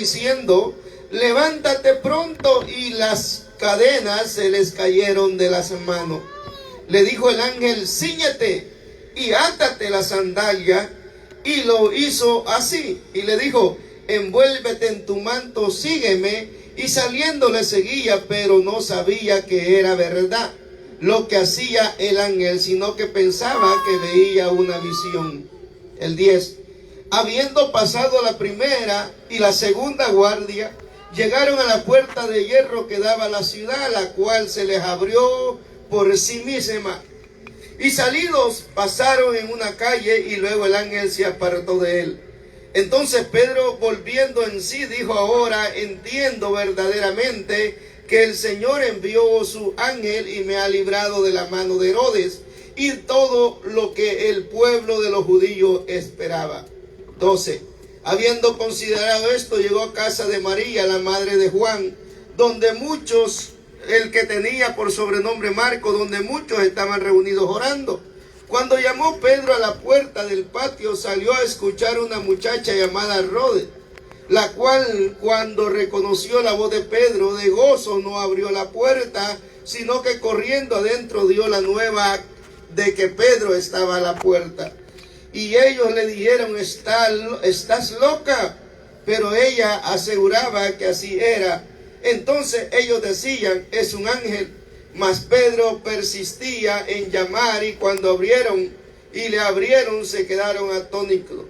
diciendo: levántate pronto. Y las cadenas se les cayeron de las manos. Le dijo el ángel: cíñete y átate la sandalia. Y lo hizo así. Y le dijo: envuélvete en tu manto, sígueme. Y saliendo le seguía, pero no sabía que era verdad lo que hacía el ángel, sino que pensaba que veía una visión. El 10. Habiendo pasado la primera y la segunda guardia, llegaron a la puerta de hierro que daba a la ciudad, la cual se les abrió por sí misma. Y salidos pasaron en una calle, y luego el ángel se apartó de él. Entonces Pedro, volviendo en sí, dijo: ahora entiendo verdaderamente que el Señor envió su ángel y me ha librado de la mano de Herodes y todo lo que el pueblo de los judíos esperaba. 12. Habiendo considerado esto, llegó a casa de María, la madre de Juan, donde muchos, el que tenía por sobrenombre Marco, donde muchos estaban reunidos orando. Cuando llamó Pedro a la puerta del patio, salió a escuchar una muchacha llamada Rode, la cual, cuando reconoció la voz de Pedro, de gozo no abrió la puerta, sino que corriendo adentro dio la nueva de que Pedro estaba a la puerta. Y ellos le dijeron: ¿estás loca? Pero ella aseguraba que así era. Entonces ellos decían: es un ángel. Mas Pedro persistía en llamar, y cuando abrieron y le abrieron, se quedaron atónitos.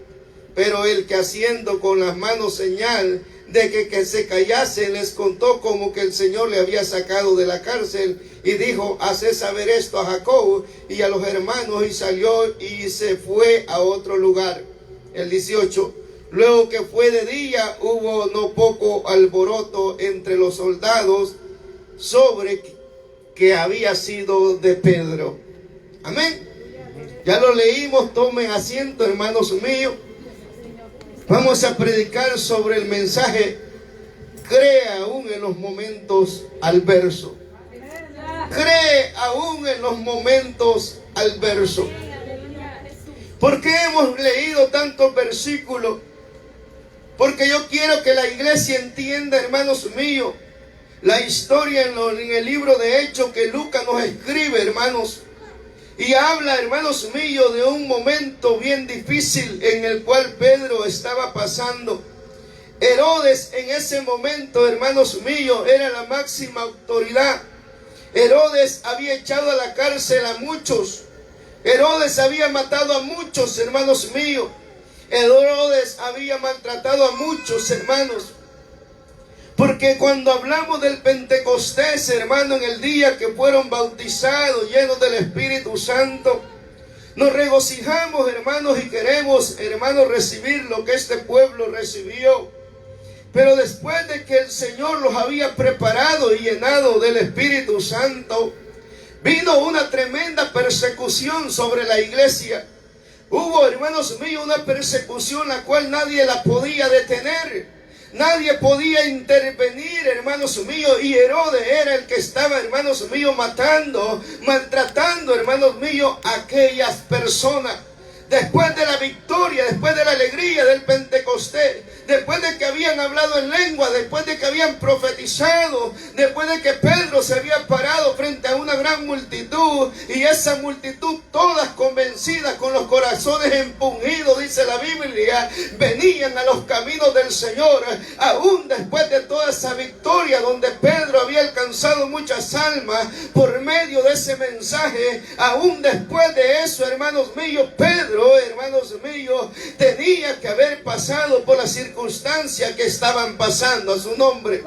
Pero el que, haciendo con las manos señal de que se callase, les contó como que el Señor le había sacado de la cárcel, y dijo: haced saber esto a Jacob y a los hermanos. Y salió y se fue a otro lugar. El 18. Luego que fue de día, hubo no poco alboroto entre los soldados sobre que había sido de Pedro. Amén. Ya lo leímos. Tomen asiento, hermanos míos. Vamos a predicar sobre el mensaje: cree aún en los momentos adversos. Cree aún en los momentos adversos. ¿Por qué hemos leído tantos versículos? Porque yo quiero que la iglesia entienda, hermanos míos, la historia en el libro de Hechos que Lucas nos escribe, hermanos. Y habla, hermanos míos, de un momento bien difícil en el cual Pedro estaba pasando. Herodes en ese momento, hermanos míos, era la máxima autoridad. Herodes había echado a la cárcel a muchos. Herodes había matado a muchos, hermanos míos. Herodes había maltratado a muchos, hermanos. Porque cuando hablamos del Pentecostés, hermano, en el día que fueron bautizados, llenos del Espíritu Santo, nos regocijamos, hermanos, y queremos, hermanos, recibir lo que este pueblo recibió. Pero después de que el Señor los había preparado y llenado del Espíritu Santo, vino una tremenda persecución sobre la iglesia. Hubo, hermanos míos, una persecución la cual nadie la podía detener. Nadie podía intervenir, hermanos míos, y Herodes era el que estaba, hermanos míos, matando, maltratando, hermanos míos, a aquellas personas. Después de la victoria, después de la alegría del Pentecostés, después de que habían hablado en lengua, después de que habían profetizado, después de que Pedro se había parado frente a una gran multitud, y esa multitud, todas convencidas, con los corazones empungidos, dice la Biblia, venían a los caminos del Señor, aún después de toda esa victoria donde Pedro había alcanzado muchas almas por medio de ese mensaje. Aún después de eso, hermanos míos, Pedro, hermanos míos, tenía que haber pasado por las circunstancias que estaban pasando a su nombre.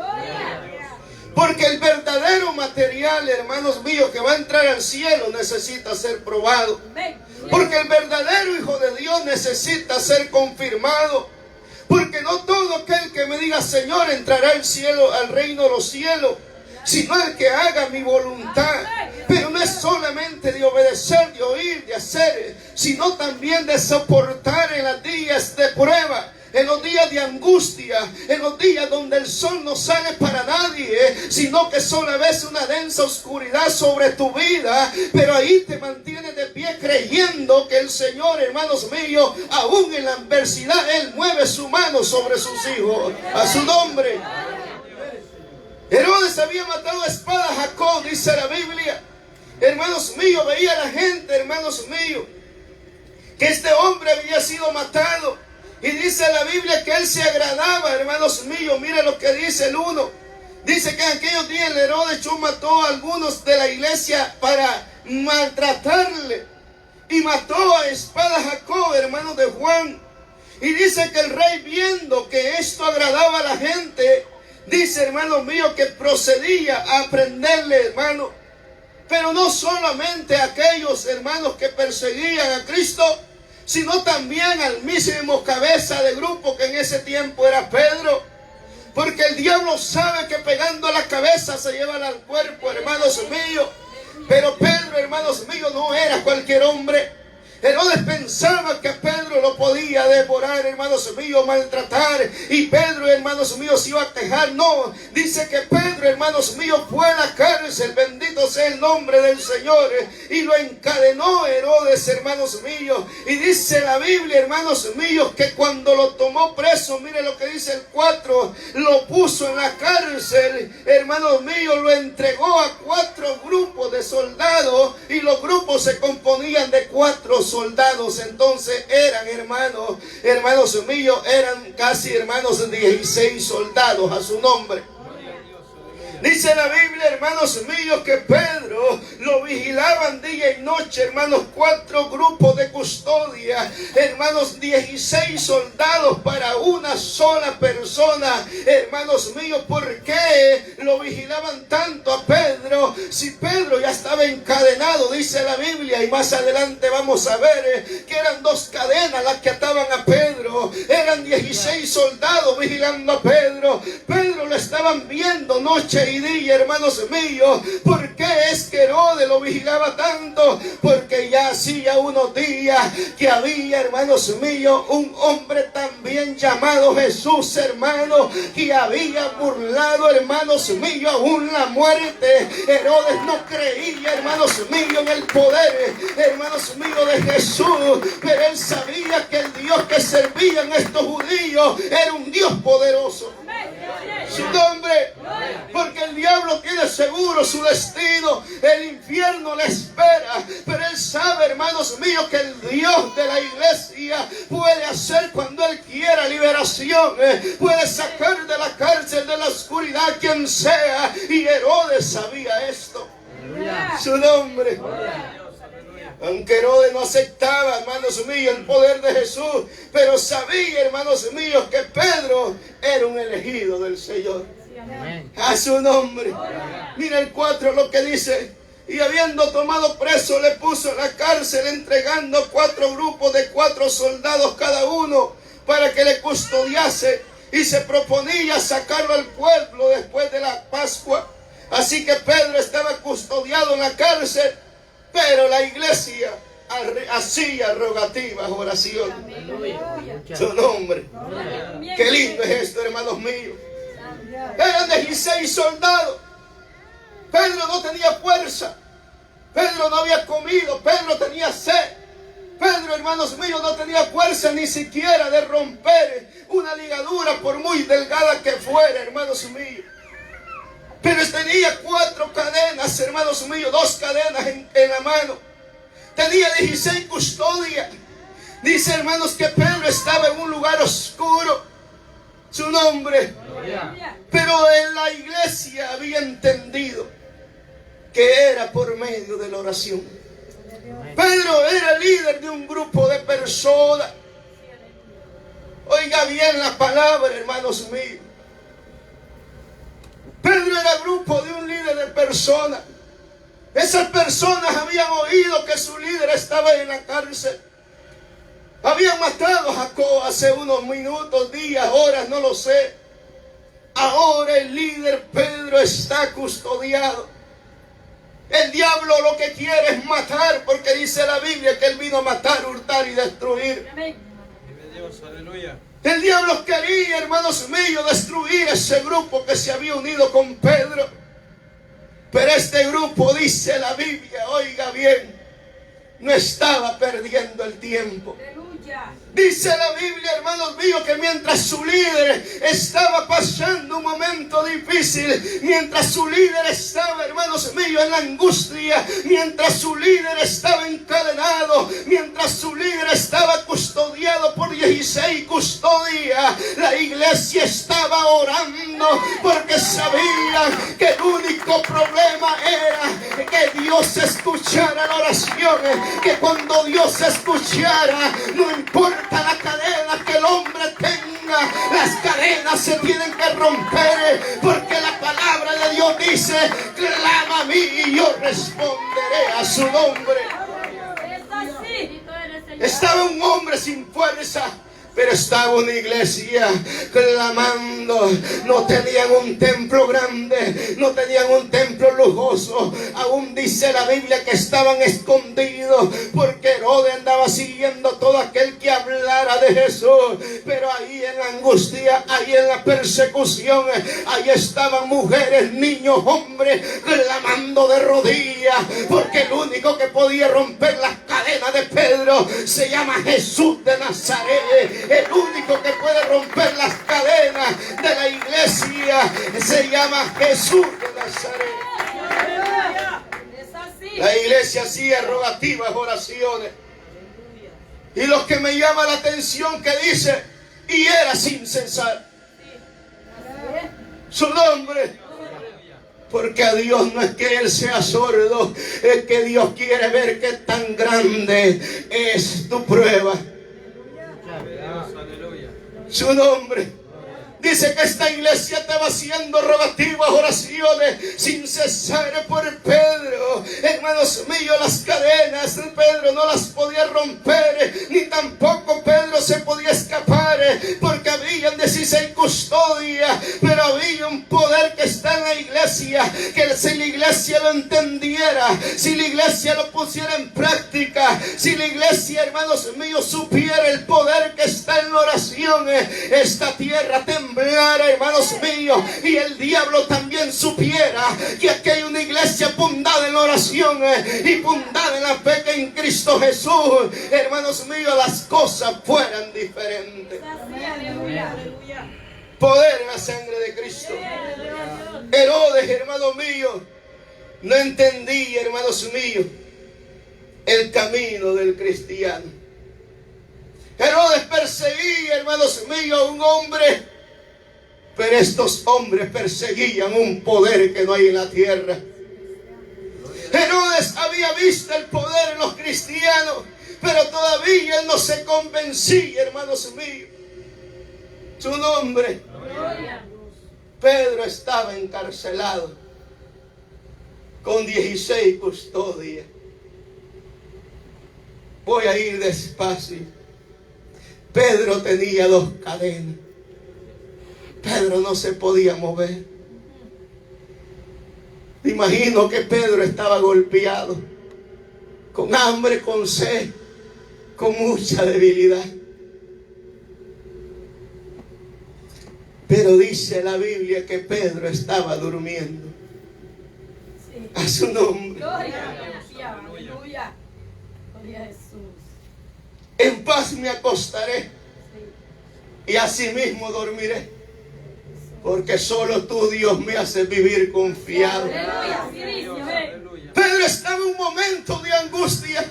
Porque el verdadero material, hermanos míos, que va a entrar al cielo necesita ser probado. Porque el verdadero Hijo de Dios necesita ser confirmado. Porque no todo aquel que me diga Señor entrará al cielo, al reino de los cielos, sino el que haga mi voluntad. Pero no es solamente de obedecer, de oír, de hacer, sino también de soportar en los días de prueba, en los días de angustia, en los días donde el sol no sale para nadie, sino que solo a veces una densa oscuridad sobre tu vida, pero ahí te mantienes de pie creyendo que el Señor, hermanos míos, aún en la adversidad, Él mueve su mano sobre sus hijos. A su nombre. Herodes había matado a espada a Jacob, dice la Biblia. Hermanos míos, veía a la gente, hermanos míos, que este hombre había sido matado. Y dice la Biblia que él se agradaba, hermanos míos. Mira lo que dice el 1. Dice que en aquellos días el Herodes mató a algunos de la iglesia para maltratarle. Y mató a espada a Jacob, hermano de Juan. Y dice que el rey, viendo que esto agradaba a la gente, dice, hermano mío, que procedía a prenderle, hermano. Pero no solamente a aquellos hermanos que perseguían a Cristo, sino también al mismo cabeza de grupo que en ese tiempo era Pedro. Porque el diablo sabe que pegando a la cabeza se llevan al cuerpo, hermanos míos. Pero Pedro, hermanos míos, no era cualquier hombre. Herodes pensaba que Pedro lo podía devorar, hermanos míos, maltratar. Y Pedro, hermanos míos, se iba a quejar. No, dice que Pedro, hermanos míos, fue a la cárcel. Bendito sea el nombre del Señor. Y lo encadenó Herodes, hermanos míos. Y dice la Biblia, hermanos míos, que cuando lo tomó preso, mire lo que dice el 4, lo puso en la cárcel, hermanos míos, lo entregó a 4 grupos de soldados. Y los grupos se componían de 4 soldados. Entonces eran hermanos míos, eran casi hermanos 16 soldados a su nombre. Dice la Biblia, hermanos míos, que Pedro lo vigilaban día y noche, hermanos, 4 grupos de custodia, hermanos, 16 soldados para una sola persona. Hermanos míos, ¿por qué lo vigilaban tanto a Pedro? Si Pedro ya estaba encadenado, dice la Biblia, y más adelante vamos a ver que eran 2 cadenas las que ataban a Pedro. Eran 16 soldados vigilando a Pedro. Pedro lo estaban viendo noche y día, hermanos míos. ¿Por qué es que Herodes lo vigilaba tanto? Porque ya hacía unos días que había, hermanos míos, un hombre también llamado Jesús, hermano, que había burlado, hermanos míos, aún la muerte. Herodes no creía, hermanos míos, en el poder, hermanos míos, de Jesús, pero él sabía que el Dios que servían estos judíos era un Dios poderoso. Su nombre, porque el diablo tiene seguro su destino, el infierno le espera, pero él sabe, hermanos míos, que el Dios de la iglesia puede hacer cuando él quiera liberación, puede sacar de la cárcel, de la oscuridad, quien sea. Y Herodes sabía esto. Su nombre. Aunque Herodes no aceptaba, hermanos míos, el poder de Jesús, pero sabía, hermanos míos, que Pedro era un elegido del Señor. A su nombre. Mira el 4 lo que dice: y habiendo tomado preso, le puso en la cárcel, entregando 4 grupos de 4 soldados cada uno, para que le custodiase, y se proponía sacarlo al pueblo después de la Pascua. Así que Pedro estaba custodiado en la cárcel, pero la iglesia hacía rogativas, oraciones. Su nombre. Qué lindo es esto, hermanos míos. Eran 16 soldados. Pedro no tenía fuerza. Pedro no había comido. Pedro tenía sed. Pedro, hermanos míos, no tenía fuerza ni siquiera de romper una ligadura, por muy delgada que fuera, hermanos míos. Pero tenía 4 cadenas, hermanos míos, 2 cadenas en la mano. Tenía 16 custodias. Dice, hermanos, que Pedro estaba en un lugar oscuro. Su nombre. Pero en la iglesia había entendido que era por medio de la oración. Pedro era líder de un grupo de personas. Oiga bien la palabra, hermanos míos. Pedro era grupo de un líder de personas. Esas personas habían oído que su líder estaba en la cárcel. Habían matado a Jacob hace unos minutos, días, horas, no lo sé. Ahora el líder Pedro está custodiado. El diablo lo que quiere es matar, porque dice la Biblia que él vino a matar, hurtar y destruir. Amén. Dios, aleluya. El diablo quería, hermanos míos, destruir ese grupo que se había unido con Pedro. Pero este grupo, dice la Biblia, oiga bien, no estaba perdiendo el tiempo. Dice la Biblia, hermanos míos, que mientras su líder estaba pasando un momento difícil, mientras su líder estaba, hermanos míos, en la angustia, mientras su líder estaba encadenado, mientras su líder estaba custodiado por 16 custodias, la iglesia estaba orando porque sabían que el único problema era que Dios escuchara la oración, que cuando Dios escuchara, no importa la cadena que el hombre tenga, las cadenas se tienen que romper, porque la palabra de Dios dice: clama a mí y yo responderé a su nombre. Estaba un hombre sin fuerza, pero estaba una iglesia clamando. No tenían un templo grande, no tenían un templo lujoso. Aún dice la Biblia que estaban escondidos, porque Herodes andaba siguiendo a todo aquel que hablara de Jesús. Pero ahí en la angustia, ahí en la persecución, ahí estaban mujeres, niños, hombres, clamando de rodillas, porque el único que podía romper las cadenas de Pedro se llama Jesús de Nazaret. El único que puede romper las cadenas de la iglesia se llama Jesús de Nazaret. La iglesia hacía rogativas, oraciones. Y lo que me llama la atención que dice: y era sin cesar su nombre. Porque a Dios no es que Él sea sordo, es que Dios quiere ver qué tan grande es tu prueba. Su nombre. Dice que esta iglesia estaba haciendo rogativas, oraciones sin cesar por Pedro. Hermanos míos, las cadenas de Pedro no las podía romper, ni tampoco Pedro se podía escapar, porque habían 16 custodias. Pero había un poder que está en la iglesia, que si la iglesia lo entendiera, si la iglesia lo pusiera en práctica, si la iglesia, hermanos míos, supiera el poder que está en la oración, esta tierra temblara, hermanos míos, y el diablo también supiera que aquí hay una iglesia fundada en la oración y fundada en la fe que en Cristo Jesús, hermanos míos, las cosas fueran diferentes. Poder en la sangre de Cristo. Herodes, hermanos míos, no entendía, hermanos míos, el camino del cristiano. Herodes perseguía, hermanos míos, a un hombre, pero estos hombres perseguían un poder que no hay en la tierra. Herodes había visto el poder en los cristianos, pero todavía él no se convencía, hermanos míos. Su nombre. Pedro estaba encarcelado con 16 custodias. Voy a ir despacio. Pedro tenía 2 cadenas. Pedro no se podía mover. Me imagino que Pedro estaba golpeado, con hambre, con sed, con mucha debilidad. Pero dice la Biblia que Pedro estaba durmiendo. A su nombre. Aleluya. Gloria a Jesús. En paz me acostaré y asimismo dormiré. Porque solo tú, Dios, me haces vivir confiado. Pedro estaba en un momento de angustia.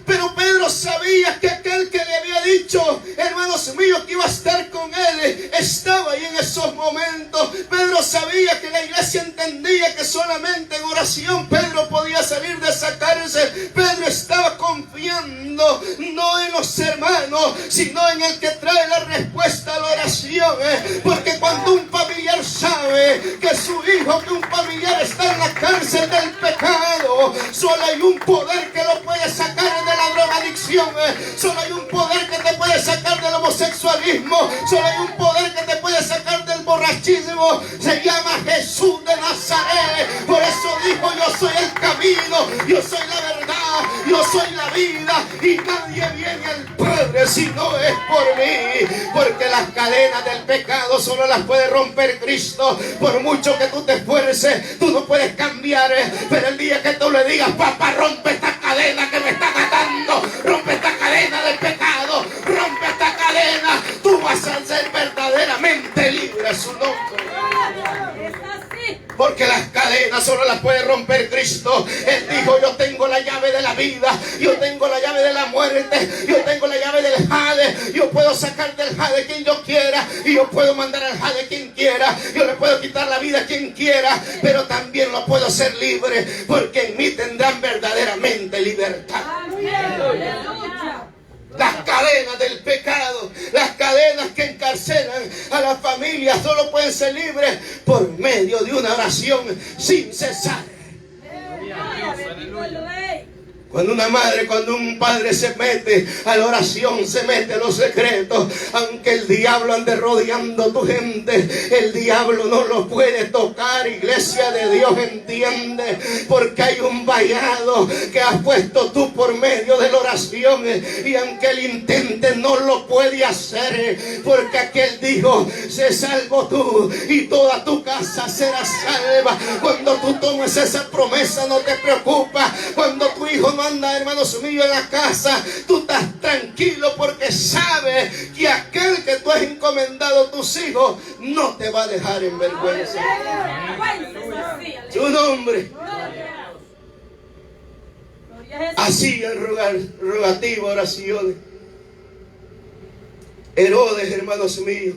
Pero Pedro sabía que aquel que le había dicho, hermanos míos, que iba a estar con él, estaba ahí en esos momentos. Pedro sabía que la iglesia entendía que solamente en oración Pedro podía salir de esa cárcel. Pedro estaba confiando no en los hermanos, sino en el que trae la respuesta a la oración. Porque cuando un familiar sabe que su hijo, que un familiar está en la cárcel del pecado, solo hay un poder que lo puede sacar de la drogadicción, solo hay un poder que te puede sacar del homosexualismo, solo hay un poder que te puede sacar del borrachismo. Se llama Jesús de Nazaret. Por eso dijo: yo soy el camino, yo soy la verdad, Yo soy la vida y nadie viene al Padre si no es por mí. Porque las cadenas del pecado solo las puede romper Cristo. Por mucho que tú te esfuerces, tú no puedes cambiar. Pero el día que tú le digas: papá, rompe esta cadena que me está atando, rompe esta cadena del pecado, rompe esta cadena, tú vas a ser verdaderamente libre a su nombre. Es así. Porque las cadenas solo las puede romper Cristo. Él dijo: yo tengo la llave de la vida, yo tengo la llave de la muerte, yo tengo la llave del Hades. Yo puedo sacar del Hades quien yo quiera, y yo puedo mandar al Hades quien quiera. Yo le puedo quitar la vida a quien quiera, pero también lo puedo hacer libre, porque en mí tendrán verdaderamente libertad. Aleluya. Las cadenas del pecado, las cadenas que encarcelan a las familias, solo pueden ser libres por medio de una oración sin cesar. Bendito el Rey. Cuando una madre, cuando un padre se mete a la oración, se mete a los secretos, aunque el diablo ande rodeando a tu gente, el diablo no lo puede tocar. Iglesia de Dios, entiende, porque hay un vallado que has puesto tú por medio de la oración, y aunque él intente no lo puede hacer, porque aquel dijo: sé salvo tú y toda tu casa será salva. Cuando tú tomes esa promesa, no te preocupas. Cuando tu hijo no anda, hermanos míos, en la casa, tú estás tranquilo, porque sabes que aquel que tú has encomendado a tus hijos no te va a dejar en vergüenza. Su nombre. Así en rogativa, oraciones. Herodes, hermanos míos,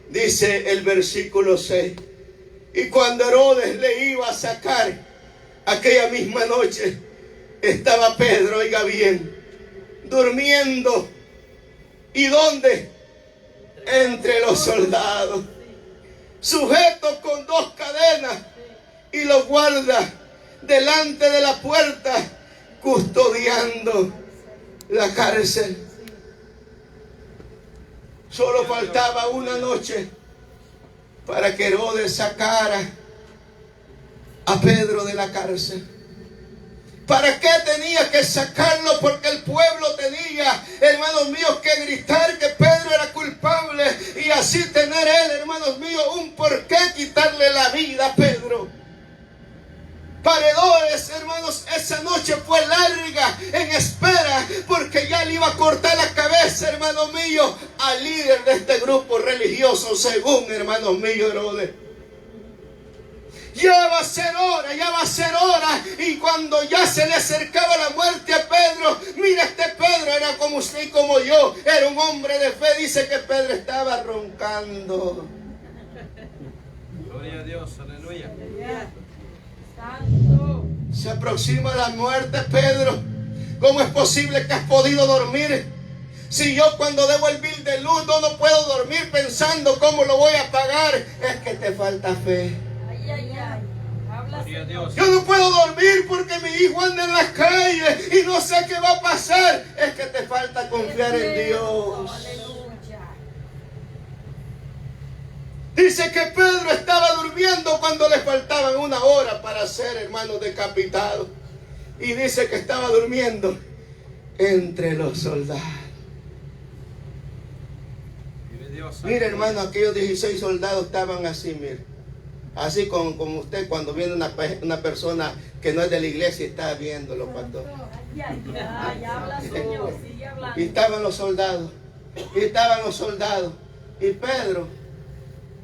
dice el versículo 6: y cuando Herodes le iba a sacar, aquella misma noche estaba Pedro, oiga bien, durmiendo. ¿Y dónde? Entre los soldados, sujeto con 2 cadenas, y los guardas delante de la puerta, custodiando la cárcel. Solo faltaba una noche para que Herodes sacara a Pedro de la cárcel. ¿Para qué tenía que sacarlo? Porque el pueblo tenía, hermanos míos, que gritar que Pedro era culpable, y así tener él, hermanos míos, un por qué quitarle la vida a Pedro. Paredores, hermanos, esa noche fue larga en espera, porque ya le iba a cortar la cabeza, hermanos míos, al líder de este grupo religioso, según, hermanos míos, Herodes. Ya va a ser hora, ya va a ser hora. Y cuando ya se le acercaba la muerte a Pedro, mira, este Pedro era como usted y como yo, era un hombre de fe. Dice que Pedro estaba roncando. Gloria a Dios, aleluya. Santo. Se aproxima la muerte, Pedro. ¿Cómo es posible que has podido dormir? Si yo cuando debo el bill de luz no puedo dormir pensando cómo lo voy a pagar. Es que te falta fe. Ay, ay, ay. Habla, Gloria a Señor. Dios. Yo no puedo dormir porque mi hijo anda en las calles y no sé qué va a pasar. Es que te falta confiar en Dios. Aleluya. Dice que Pedro estaba durmiendo cuando le faltaban 1 hora para ser, hermanos, decapitado. Y dice que estaba durmiendo entre los soldados. Vive Dios. Mire, hermano, aquellos 16 soldados estaban así, mire. Así como usted cuando viene una persona que no es de la iglesia y está viéndolo, pastor. Ay, ay, ay. Habla, Señor. Sigue hablando. Y estaban los soldados. Y Pedro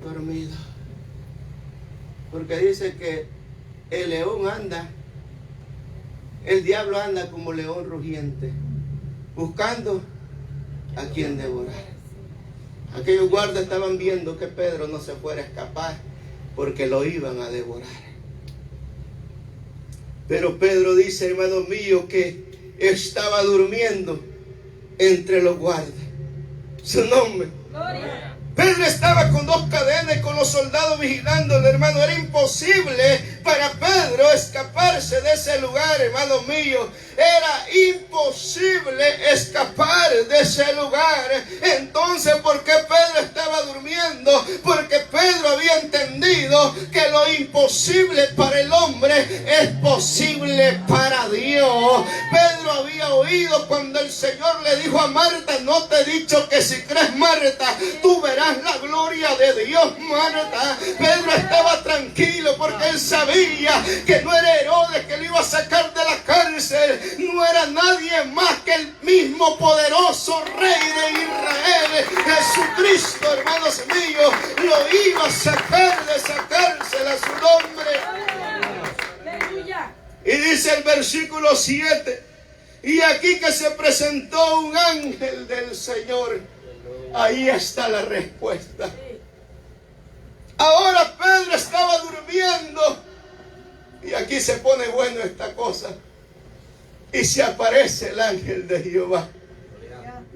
dormido. Porque dice que el león anda, el diablo anda como león rugiente, buscando a quien devorar. Aquellos guardas estaban viendo que Pedro no se fuera a escapar, porque lo iban a devorar. Pero Pedro dice, hermanos míos, que estaba durmiendo entre los guardas. Su nombre. Gloria. Pedro estaba con 2 cadenas y con los soldados vigilándole, hermano. Era imposible para Pedro escaparse de ese lugar, hermano mío. Era imposible escapar de ese lugar. Entonces, ¿por qué Pedro estaba durmiendo? Porque Pedro había entendido que lo imposible para el hombre es posible para Dios. Pedro había oído cuando el Señor le dijo a Marta: no te he dicho que si crees, Marta, tú verás la gloria de Dios, Marta. Pedro estaba tranquilo porque él sabía que no era Herodes que lo iba a sacar de la cárcel, no era nadie más que el mismo poderoso Rey de Israel, Jesucristo, hermanos míos, lo iba a sacar de esa cárcel a su nombre. Aleluya. Y dice el versículo 7: y aquí que se presentó un ángel del Señor. Ahí está la respuesta. Ahora Pedro estaba durmiendo. Y aquí se pone bueno esta cosa. Y se aparece el ángel de Jehová.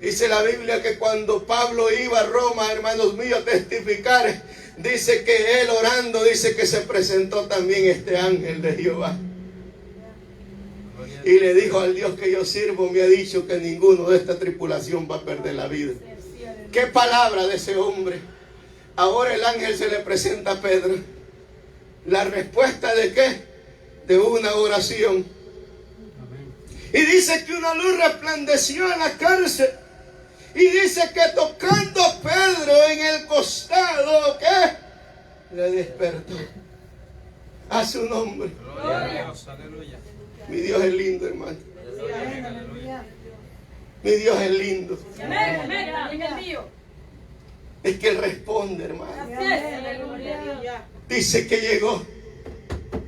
Dice la Biblia que cuando Pablo iba a Roma, hermanos míos, a testificar, dice que él orando, dice que se presentó también este ángel de Jehová. Y le dijo: al Dios que yo sirvo me ha dicho que ninguno de esta tripulación va a perder la vida. Qué palabra de ese hombre. Ahora el ángel se le presenta a Pedro. ¿La respuesta de qué? De una oración. Y dice que una luz resplandeció en la cárcel. Y dice que tocando a Pedro en el costado, ¿qué? Le despertó. A su nombre. Gloria a Dios, aleluya. Mi Dios es lindo, hermano. Mi Dios es lindo. Amén, amén, también el mío. Es que Él responde, hermano. Así es, aleluya. Dice que llegó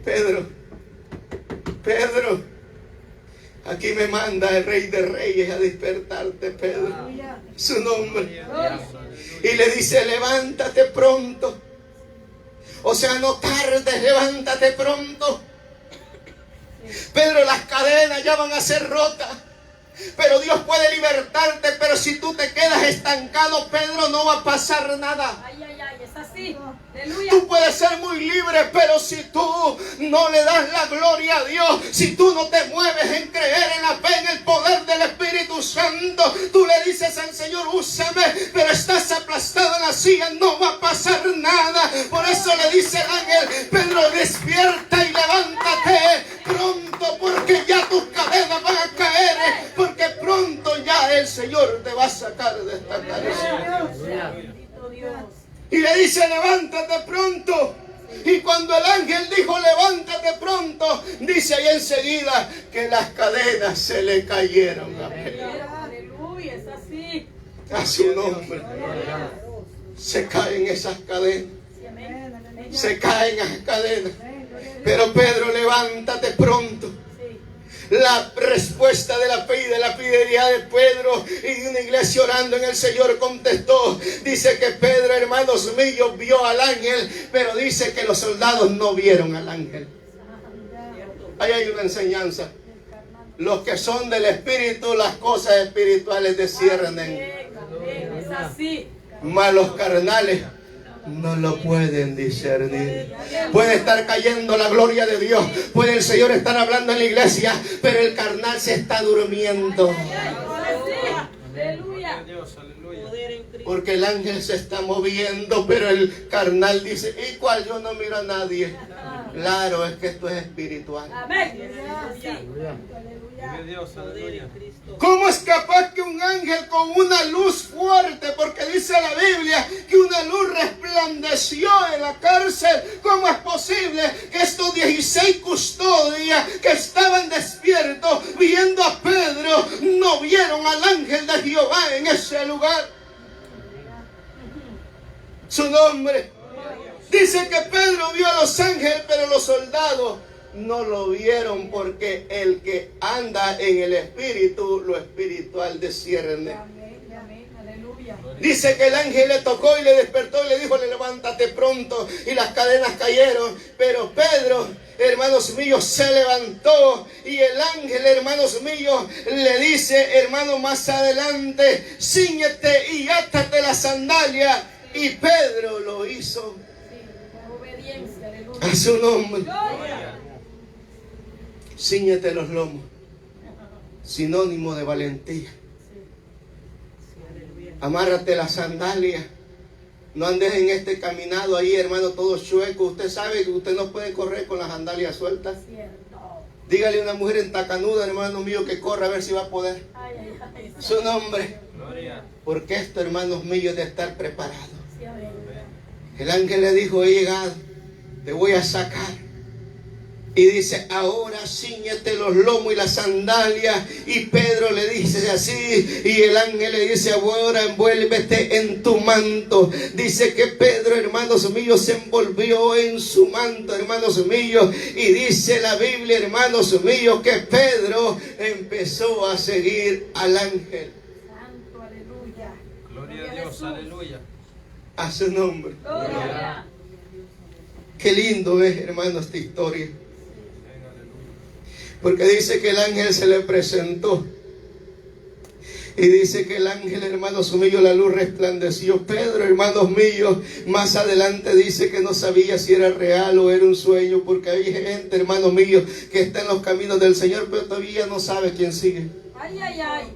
Pedro. Pedro, aquí me manda el Rey de Reyes a despertarte, Pedro. Su nombre. Y le dice: levántate pronto. O sea, no tardes, levántate pronto. Pedro, las cadenas ya van a ser rotas. Pero Dios puede libertarte. Pero si tú te quedas estancado, Pedro, no va a pasar nada. Ay, ay, ay, es así. Aleluya. Tú puedes ser muy libre, pero si tú no le das la gloria a Dios, si tú no te mueves en creer en la fe, en el poder del Espíritu Santo, tú le dices al Señor: úsame, pero estás aplastado en la silla, no va a pasar nada. Por eso le dice el ángel: Pedro, despierta y levántate pronto, porque ya tus cadenas van a caer, porque pronto ya el Señor te va a sacar de esta cárcel. Bendito Dios. Y le dice: levántate pronto. Y cuando el ángel dijo: levántate pronto, dice ahí enseguida que las cadenas se le cayeron a Pedro. Aleluya, es así. A su nombre. Se caen esas cadenas. Sí, amén. Se caen esas cadenas. Pero Pedro, levántate pronto. Sí. La respuesta de la fe y de la fidelidad de Pedro y de una iglesia orando en el Señor contestó. Dice que Pedro, hermanos míos, vio al ángel, pero dice que los soldados no vieron al ángel. Ahí hay una enseñanza. Los que son del Espíritu, las cosas espirituales disciernen. Amén, es así. Mas los carnales no lo pueden discernir. Puede estar cayendo la gloria de Dios, puede el Señor estar hablando en la iglesia, pero el carnal se está durmiendo. Aleluya. Gloria a Dios, aleluya. Porque el ángel se está moviendo, pero el carnal dice: ¿y cuál? Yo no miro a nadie. Claro, es que esto es espiritual. Amén. Sí. Gloria a Dios, aleluya. ¿Cómo es capaz que un ángel con una luz fuerte, porque dice la Biblia que una luz resplandeció en la cárcel? ¿Cómo es posible que estos 16 custodias que estaban despiertos viendo a Pedro no vieron al ángel de Jehová en ese lugar? Su nombre. Dice que Pedro vio a los ángeles, pero los soldados no lo vieron, porque el que anda en el Espíritu, lo espiritual discierne. Amén, amén, aleluya. Dice que el ángel le tocó y le despertó y le dijo: levántate pronto, y las cadenas cayeron. Pero Pedro, hermanos míos, se levantó, y el ángel, hermanos míos, le dice, hermano, más adelante: cíñete y átate la sandalia. Y Pedro lo hizo. Sí, obediencia, aleluya. A su nombre. Gloria. Cíñete los lomos. Sinónimo de valentía. Amárrate la sandalia. No andes en este caminado ahí, hermano, todo chueco. Usted sabe que usted no puede correr con las sandalias sueltas. Dígale a una mujer entacanuda, hermano mío, que corra a ver si va a poder. Su nombre. Gloria. Porque esto, hermanos míos, es de estar preparado. El ángel le dijo, he llegado, te voy a sacar. Y dice, ahora ciñete los lomos y las sandalias. Y Pedro le dice así. Y el ángel le dice, ahora envuélvete en tu manto. Dice que Pedro, hermanos míos, se envolvió en su manto, hermanos míos. Y dice la Biblia, hermanos míos, que Pedro empezó a seguir al ángel. Santo, aleluya. Gloria a Dios, aleluya. A su nombre. Gloria. Qué lindo es, hermano, esta historia. Venga, aleluya. Porque dice que el ángel se le presentó. Y dice que el ángel, hermanos míos, la luz resplandeció. Pedro, hermanos míos, más adelante dice que no sabía si era real o era un sueño. Porque hay gente, hermanos míos, que está en los caminos del Señor, pero todavía no sabe quién sigue. Ay, ay, ay.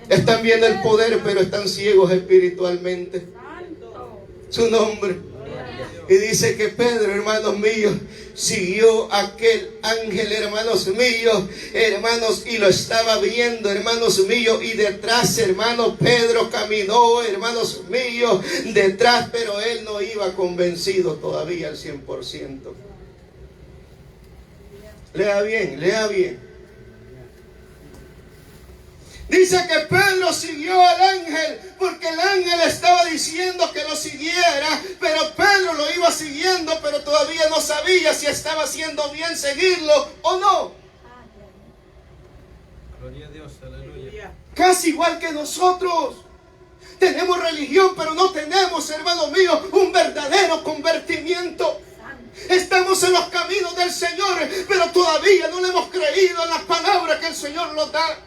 Están viendo el poder, pero están ciegos espiritualmente. Santo. Su nombre. Y dice que Pedro, hermanos míos, siguió aquel ángel, hermanos míos, hermanos, y lo estaba viendo, hermanos míos, y detrás, hermano, Pedro caminó, hermanos míos, detrás, pero él no iba convencido todavía al 100%. Lea bien, lea bien. Dice que Pedro siguió al ángel porque el ángel estaba diciendo que lo siguiera, pero Pedro lo iba siguiendo, pero todavía no sabía si estaba haciendo bien seguirlo o no. Gloria a Dios, aleluya. Casi igual que nosotros. Tenemos religión, pero no tenemos, hermanos míos, un verdadero convertimiento. Estamos en los caminos del Señor, pero todavía no le hemos creído en las palabras que el Señor nos da.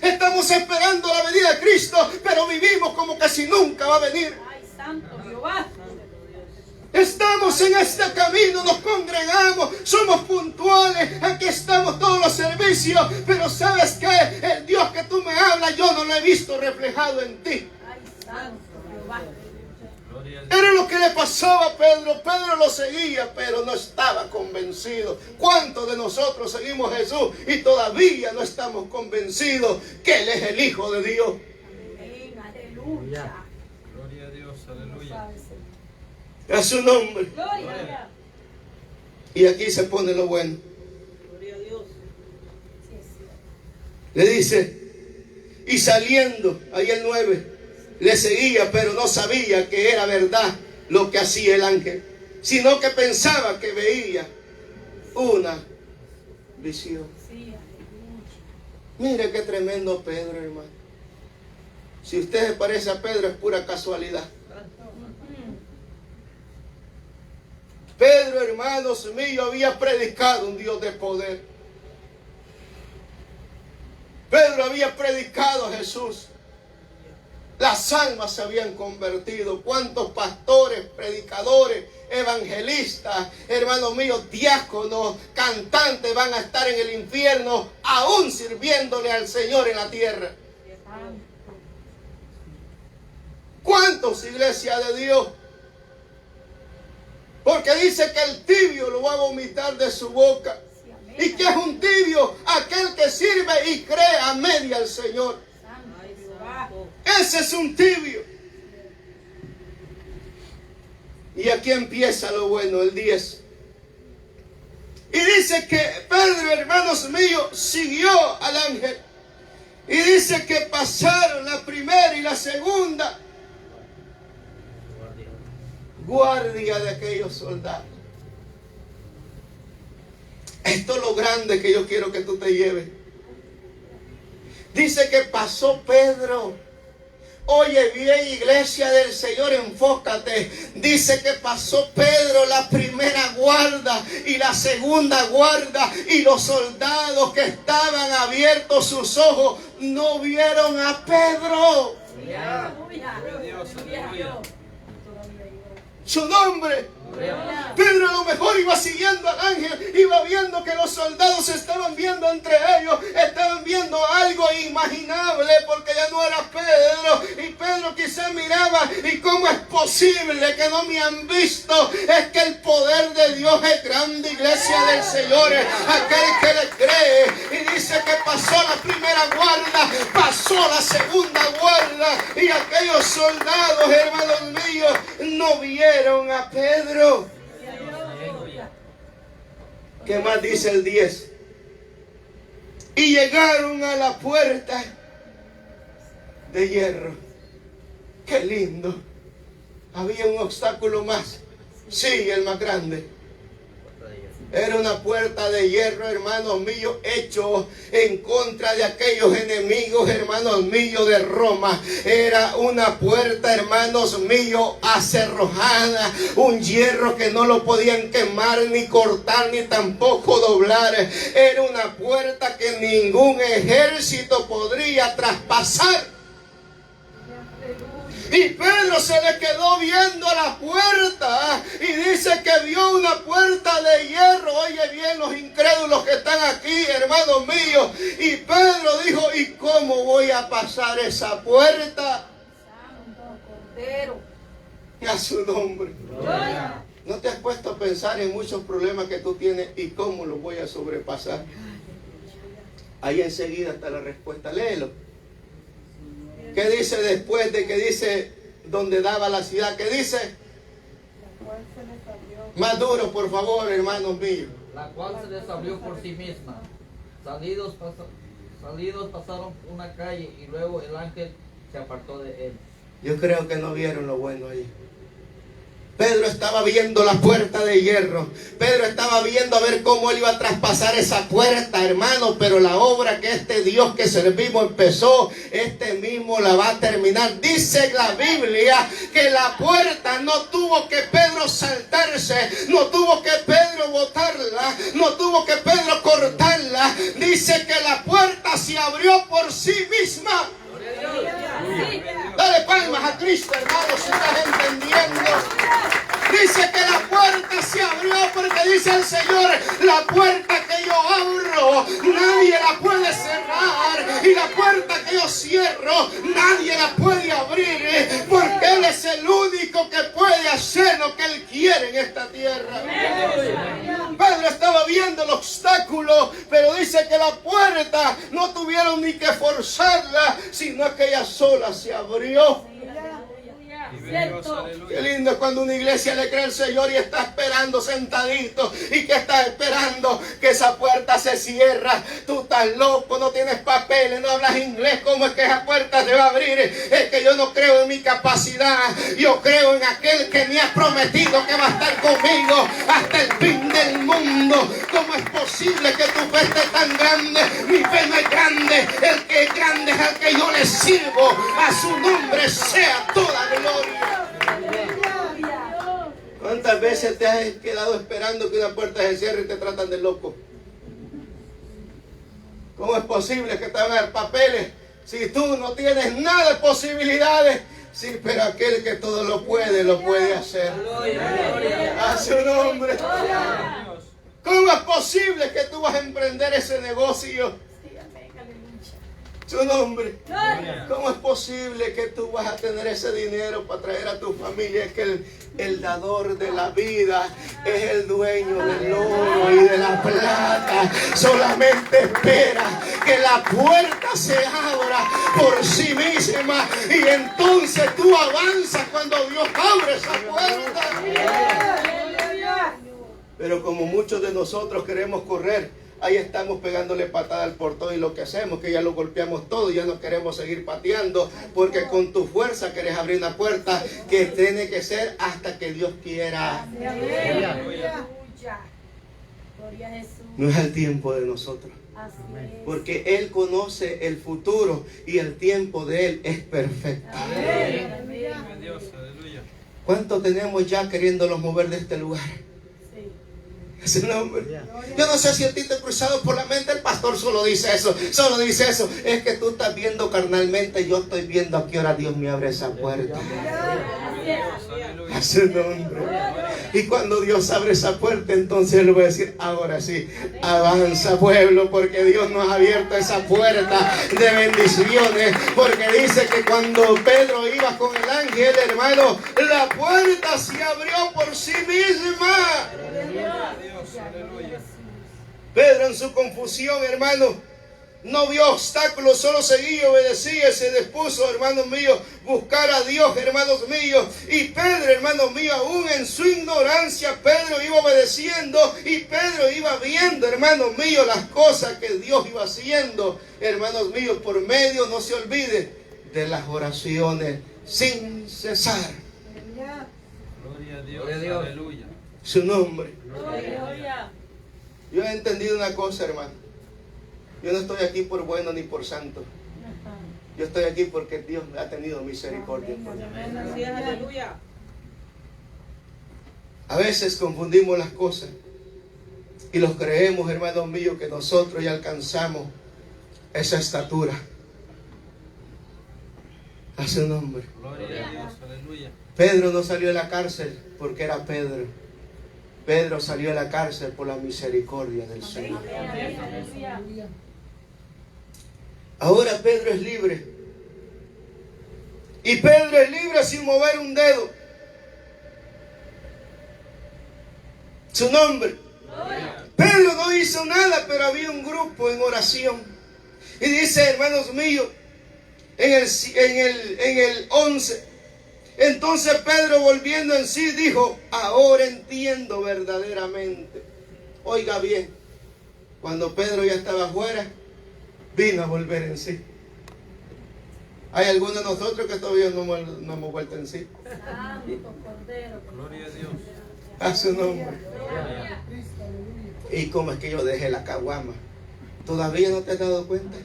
Estamos esperando la venida de Cristo, pero vivimos como que si nunca va a venir. Ay, santo Jehová. Estamos en este camino, nos congregamos, somos puntuales, aquí estamos todos los servicios, pero ¿sabes qué? El Dios que tú me hablas, yo no lo he visto reflejado en ti. Ay, santo Jehová. Gloria a Dios. Era lo que le pasaba a Pedro. Pedro lo seguía, pero no estaba convencido. ¿Cuántos de nosotros seguimos a Jesús y todavía no estamos convencidos que Él es el Hijo de Dios? Amén, aleluya. Gloria a Dios, aleluya. A su nombre. Gloria. Y aquí se pone lo bueno. Gloria a Dios. Sí, es cierto. Le dice, y saliendo, ahí el 9, le seguía, pero no sabía que era verdad lo que hacía el ángel, sino que pensaba que veía una visión. Sí, aleluya. Mire qué tremendo Pedro, hermano. Si usted se parece a Pedro, es pura casualidad. Pedro, hermanos míos, había predicado un Dios de poder. Pedro había predicado a Jesús. Las almas se habían convertido. ¿Cuántos pastores, predicadores, evangelistas, hermanos míos, diáconos, cantantes van a estar en el infierno aún sirviéndole al Señor en la tierra? ¿Cuántos, iglesia de Dios? Porque dice que el tibio lo va a vomitar de su boca. ¿Y qué es un tibio? Aquel que sirve y cree a media al Señor. Ese es un tibio. Y aquí empieza lo bueno, el 10. Y dice que Pedro, hermanos míos, siguió al ángel. Y dice que pasaron la primera y la segunda guardia de aquellos soldados. Esto es lo grande que yo quiero que tú te lleves. Dice que pasó Pedro. Oye bien, iglesia del Señor, enfócate. Dice que pasó Pedro la primera guarda y la segunda guarda, y los soldados que estaban abiertos sus ojos no vieron a Pedro. Aleluya. Gloria a Dios, aleluya. Su nombre. Pedro a lo mejor iba siguiendo al ángel, iba viendo que los soldados estaban viendo entre ellos, estaban viendo algo inimaginable, porque ya no era Pedro. Y Pedro quizás miraba, ¿y cómo es posible que no me han visto? Es que el poder de Dios es grande, iglesia del Señor, aquel que le cree. Y dice que pasó la primera guarda, pasó la segunda guarda, y aquellos soldados, hermanos míos, no vieron a Pedro. ¿Qué más dice el 10? Y llegaron a la puerta de hierro. ¡Qué lindo! Había un obstáculo más. Sí, el más grande. Era una puerta de hierro, hermanos míos, hecho en contra de aquellos enemigos, hermanos míos, de Roma. Era una puerta, hermanos míos, acerrojada, un hierro que no lo podían quemar, ni cortar, ni tampoco doblar. Era una puerta que ningún ejército podría traspasar. Y Pedro se le quedó viendo a la puerta y dice que vio una puerta de hierro. Oye bien, los incrédulos que están aquí, hermanos míos. Y Pedro dijo, ¿y cómo voy a pasar esa puerta? Santo Cordero. A su nombre. ¿No te has puesto a pensar en muchos problemas que tú tienes y cómo los voy a sobrepasar? Ahí enseguida está la respuesta. Léelo. ¿Qué dice después de que dice donde daba la ciudad? ¿Qué dice? Más duro, por favor, hermanos míos. La cual se les abrió por sí misma. Salidos pasaron una calle y luego el ángel se apartó de él. Yo creo que no vieron lo bueno ahí. Pedro estaba viendo la puerta de hierro. Pedro estaba viendo a ver cómo él iba a traspasar esa puerta, hermano. Pero la obra que este Dios que servimos empezó, este mismo la va a terminar. Dice la Biblia que la puerta no tuvo que Pedro saltarse, no tuvo que Pedro botarla, no tuvo que Pedro cortarla. Dice que la puerta se abrió por sí misma. Dale palmas a Cristo, hermano, si estás entendiendo. Dice que la puerta se abrió porque dice el Señor, la puerta que yo abro, nadie la puede cerrar. Y la puerta que yo cierro, nadie la puede abrir. Porque Él es el único que puede hacer lo que Él quiere en esta tierra. Pedro estaba viendo el obstáculo, pero dice que la puerta no tuvieron ni que forzarla, sino que ella sola se abrió. Qué lindo es cuando una iglesia le cree al Señor y está esperando sentadito. ¿Y que está esperando? Que esa puerta se cierra. Tú estás loco, no tienes papeles, no hablas inglés. ¿Cómo es que esa puerta se va a abrir? Es que yo no creo en mi capacidad. Yo creo en aquel que me ha prometido que va a estar conmigo hasta el fin del mundo. ¿Cómo es posible que tu fe esté tan grande? Mi fe no es grande. El que es grande es al que yo le sirvo. A su nombre sea toda gloria. ¿Cuántas veces te has quedado esperando que una puerta se cierre y te tratan de loco? ¿Cómo es posible que te van a dar papeles si tú no tienes nada de posibilidades? Sí, pero aquel que todo lo puede hacer. A su nombre. ¿Cómo es posible que tú vas a emprender ese negocio? Su nombre. ¿Cómo es posible que tú vas a tener ese dinero para traer a tu familia? Es que el dador de la vida es el dueño del oro y de la plata. Solamente espera que la puerta se abra por sí misma y entonces tú avanzas cuando Dios abre esa puerta. Pero como muchos de nosotros queremos correr, ahí estamos pegándole patada al portón y lo que hacemos que ya lo golpeamos todo, ya no queremos seguir pateando porque con tu fuerza quieres abrir una puerta que tiene que ser hasta que Dios quiera. Gloria a Jesús. No es el tiempo de nosotros, porque Él conoce el futuro y el tiempo de Él es perfecto. Dios, aleluya. ¿Cuánto tenemos ya queriéndolos mover de este lugar? Ese nombre. Yo no sé si a ti te ha cruzado por la mente, el pastor solo dice eso. Es que tú estás viendo carnalmente, yo estoy viendo a qué hora Dios me abre esa puerta. A su nombre. Y cuando Dios abre esa puerta, entonces Él va a decir, ahora sí, avanza pueblo, porque Dios nos ha abierto esa puerta de bendiciones. Porque dice que cuando Pedro iba con el ángel, hermano, la puerta se abrió por sí misma. Pedro en su confusión, hermano, no vio obstáculos, solo seguía y obedecía, se dispuso, hermanos míos, buscar a Dios, hermanos míos. Y Pedro, hermanos míos, aún en su ignorancia, Pedro iba obedeciendo y Pedro iba viendo, hermanos míos, las cosas que Dios iba haciendo, hermanos míos, por medio, no se olvide, de las oraciones sin cesar. Gloria a Dios. Gloria a Dios. Aleluya. Su nombre. Gloria. Yo he entendido una cosa, hermano. Yo no estoy aquí por bueno ni por santo. Yo estoy aquí porque Dios ha tenido misericordia por mí. Aleluya. A veces confundimos las cosas y los creemos, hermanos míos, que nosotros ya alcanzamos esa estatura. A su nombre. Gloria a Dios. Aleluya. Pedro no salió de la cárcel porque era Pedro. Pedro salió de la cárcel por la misericordia del Señor. Ahora Pedro es libre. Y Pedro es libre sin mover un dedo. Su nombre. Pedro no hizo nada, pero había un grupo en oración. Y dice, hermanos míos, en el 11, entonces Pedro, volviendo en sí, dijo, ahora entiendo verdaderamente. Oiga bien, cuando Pedro ya estaba afuera, vino a volver en sí. Hay algunos de nosotros que todavía no hemos vuelto en sí. Santo Cordero. Gloria a Dios. A su nombre. ¿Y cómo es que yo dejé la caguama? ¿Todavía no te has dado cuenta?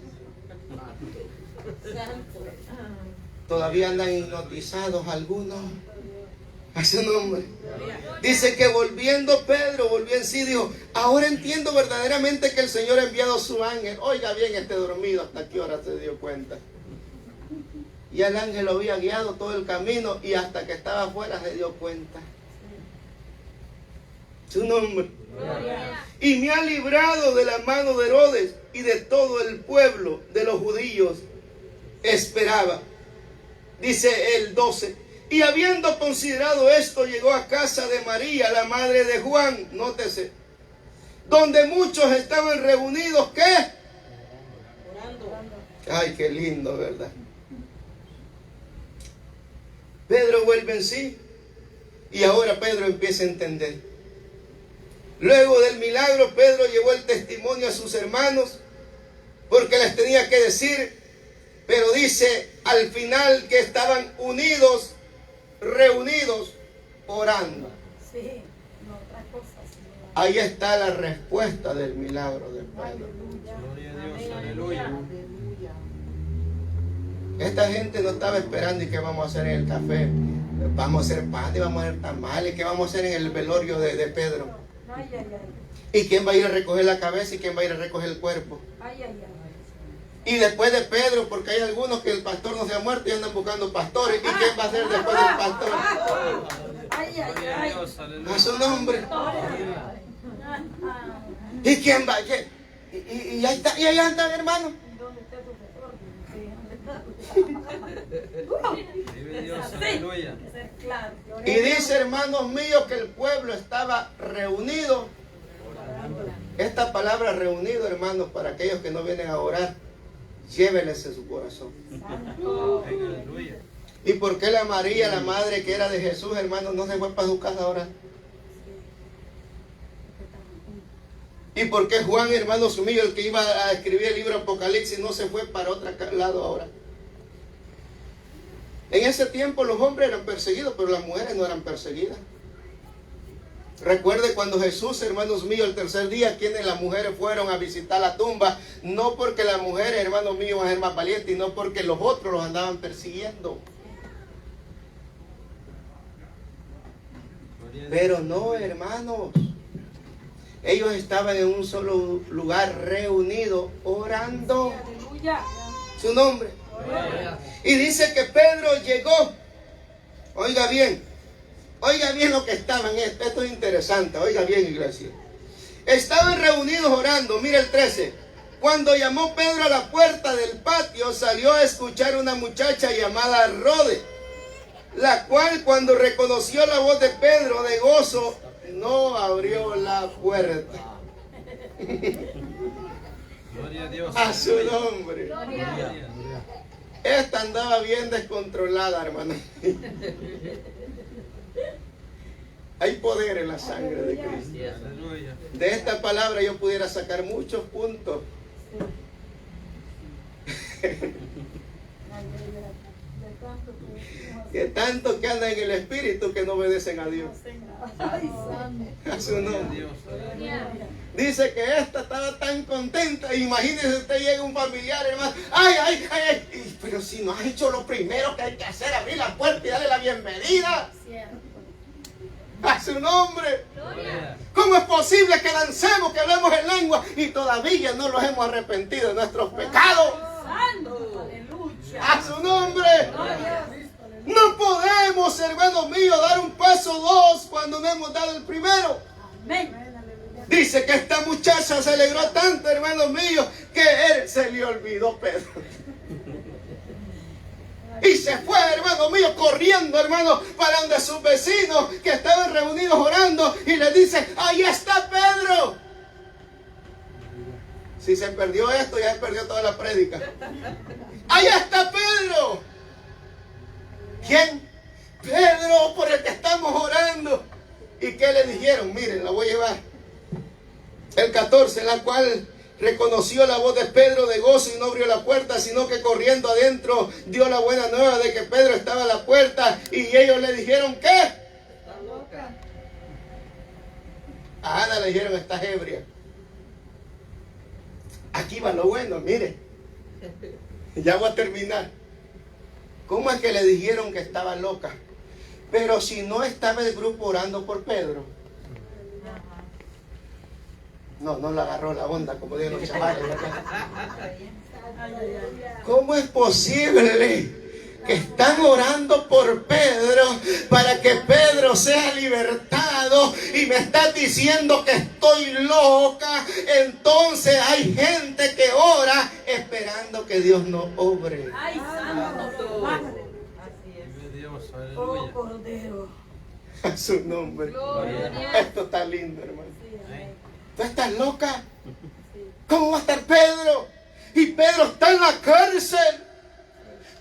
Todavía andan hipnotizados algunos. A su nombre. Dice que volviendo Pedro, volvió en sí, dijo, ahora entiendo verdaderamente que el Señor ha enviado su ángel. Oiga bien, este dormido, ¿hasta qué hora se dio cuenta? Y el ángel lo había guiado todo el camino y hasta que estaba afuera se dio cuenta. Su nombre. Y me ha librado de la mano de Herodes y de todo el pueblo de los judíos. Esperaba. Dice el 12. Y habiendo considerado esto, llegó a casa de María, la madre de Juan, nótese, donde muchos estaban reunidos, ¿qué? Orando. Ay, qué lindo, ¿verdad? Pedro vuelve en sí y ahora Pedro empieza a entender. Luego del milagro, Pedro llevó el testimonio a sus hermanos porque les tenía que decir, pero dice al final que estaban unidos, reunidos, orando. Sí, no, otras cosas. Ahí está la respuesta del milagro de Pedro. Gloria a Dios. Aleluya. Esta gente no estaba esperando y qué vamos a hacer en el café. Vamos a hacer pan y vamos a hacer tamales. ¿Qué vamos a hacer en el velorio de Pedro? Ay, ay, ay. ¿Y quién va a ir a recoger la cabeza y quién va a ir a recoger el cuerpo? Ay, ay, ay. Y después de Pedro, porque hay algunos que el pastor no se ha muerto y andan buscando pastores. ¿Y quién va a ser después del pastor? Ay, ay, Gloria a ay. Dios. Aleluya. A su nombre. ¿Y quién va? Y ahí está, y ahí andan, hermano. ¿Dónde está tu pastor? Vive Dios. Aleluya. Hay que ser claro. Y dice, hermanos míos, que el pueblo estaba reunido. Esta palabra reunido, hermanos, para aquellos que no vienen a orar, lléveles en su corazón. Aleluya. ¿Y por qué la María, la madre que era de Jesús, hermanos, no se fue para su casa a orar? ¿Y por qué Juan, hermanos míos, el que iba a escribir el libro Apocalipsis, no se fue para otro lado ahora? En ese tiempo los hombres eran perseguidos, pero las mujeres no eran perseguidas. Recuerde cuando Jesús, hermanos míos, el tercer día, quienes las mujeres fueron a visitar la tumba, no porque las mujeres, hermanos míos, iban a ser más valientes, no porque los otros los andaban persiguiendo. Gloria a Dios. Pero no, hermanos. Ellos estaban en un solo lugar reunidos, orando Aleluya. su nombre. Y dice que Pedro llegó Oiga bien lo que estaban. Esto es interesante, oiga bien, iglesia. Estaban reunidos orando, mira el 13. Cuando llamó Pedro a la puerta del patio, salió a escuchar una muchacha llamada Rode, la cual cuando reconoció la voz de Pedro de gozo, no abrió la puerta. Gloria a Dios. A su nombre. Gloria. Esta andaba bien descontrolada, hermano. Hay poder en la sangre de Cristo. Aleluya. De esta palabra yo pudiera sacar muchos puntos. Que tanto que andan en el espíritu que no obedecen a Dios. A su Gloria a nombre. Dios. Aleluya. Dice que esta estaba tan contenta. Imagínese usted llega un familiar, hermano. Ay. Pero si no has hecho lo primero que hay que hacer, abrir la puerta y darle la bienvenida. A su nombre. Gloria. ¿Cómo es posible que dancemos, que hablemos en lengua y todavía no nos hemos arrepentido de nuestros pecados? A su nombre. No podemos, hermanos míos, dar un paso dos cuando no hemos dado el primero. Dice que esta muchacha se alegró tanto, hermanos míos, que él se le olvidó Pedro. Y se fue, hermano mío, corriendo, hermano, para donde sus vecinos que estaban reunidos orando y le dice, ahí está Pedro. Si se perdió esto, ya se perdió toda la prédica. Ahí está Pedro. ¿Quién? Pedro, por el que estamos orando. ¿Y qué le dijeron? Miren, la voy a llevar. El 14, la cual reconoció la voz de Pedro de gozo y no abrió la puerta, sino que corriendo adentro dio la buena nueva de que Pedro estaba a la puerta. Y ellos le dijeron, ¿qué? Está loca. A Ana le dijeron, estás ebria. Aquí va lo bueno, mire. Ya voy a terminar. ¿Cómo es que le dijeron que estaba loca? Pero si no estaba el grupo orando por Pedro. No le agarró la onda, como digan los chavales, ¿verdad? ¿Cómo es posible que están orando por Pedro para que Pedro sea libertado y me estás diciendo que estoy loca? Entonces hay gente que ora esperando que Dios no obre. Ay, santo. Vive Dios. Oh, Aleluya. Cordero. A su nombre. Esto está lindo, hermano. Amén. ¿Tú estás loca? ¿Cómo va a estar Pedro? Y Pedro está en la cárcel.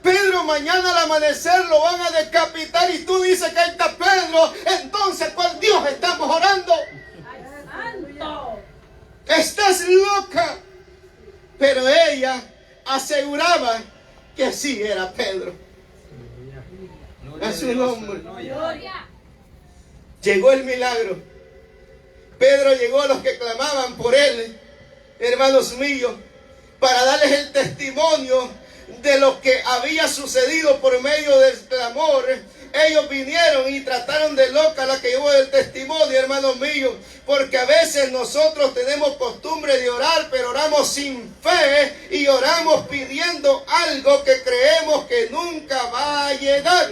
Pedro mañana al amanecer lo van a decapitar y tú dices que ahí está Pedro. Entonces, ¿cuál Dios estamos orando? Ay, santo. Estás loca. Pero ella aseguraba que sí era Pedro. Gloria A su nombre. Aleluya. Llegó el milagro. Pedro llegó a los que clamaban por él, hermanos míos, para darles el testimonio de lo que había sucedido por medio del clamor. Ellos vinieron y trataron de loca la que llevó el testimonio, hermanos míos, porque a veces nosotros tenemos costumbre de orar, pero oramos sin fe y oramos pidiendo algo que creemos que nunca va a llegar.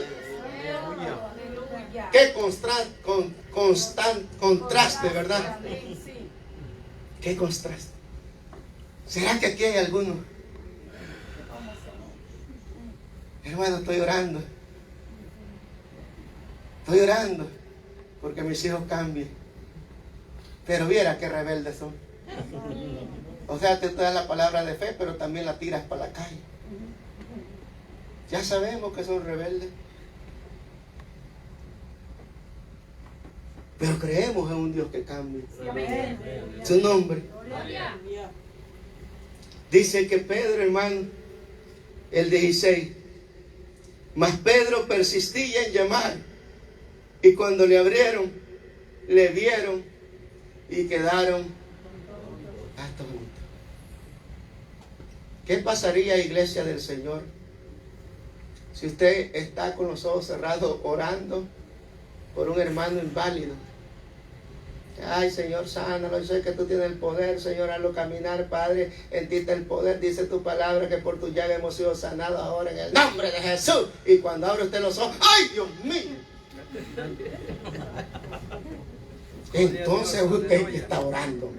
Aleluya. Qué contraste, ¿verdad? Amén, sí. Qué contraste. ¿Será que aquí hay alguno? Hermano, estoy orando. Estoy orando porque mis hijos cambien. Pero viera qué rebeldes son. O sea, te das la palabra de fe, pero también la tiras para la calle. Ya sabemos que son rebeldes. Pero creemos en un Dios que cambia. Amén. Su nombre. Gloria. Dice que Pedro, hermano, el 16. Mas Pedro persistía en llamar. Y cuando le abrieron, le vieron y quedaron atónitos. ¿Qué pasaría, iglesia del Señor, si usted está con los ojos cerrados orando por un hermano inválido? Ay, Señor, sánalo. Yo sé que tú tienes el poder, Señor, hazlo caminar, Padre. En ti está el poder. Dice tu palabra que por tu llaga hemos sido sanados ahora en el nombre de Jesús. Y cuando abre usted los ojos, ¡ay, Dios mío! Entonces usted está orando.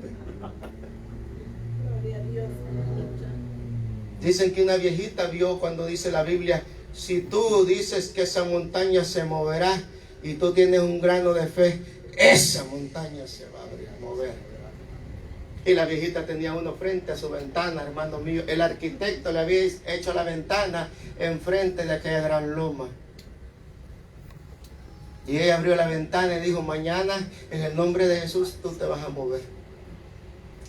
Dicen que una viejita vio cuando dice la Biblia, si tú dices que esa montaña se moverá y tú tienes un grano de fe, esa montaña se va a mover. Y la viejita tenía uno frente a su ventana, hermano mío. El arquitecto le había hecho la ventana enfrente de aquella gran loma. Y ella abrió la ventana y dijo, mañana en el nombre de Jesús tú te vas a mover.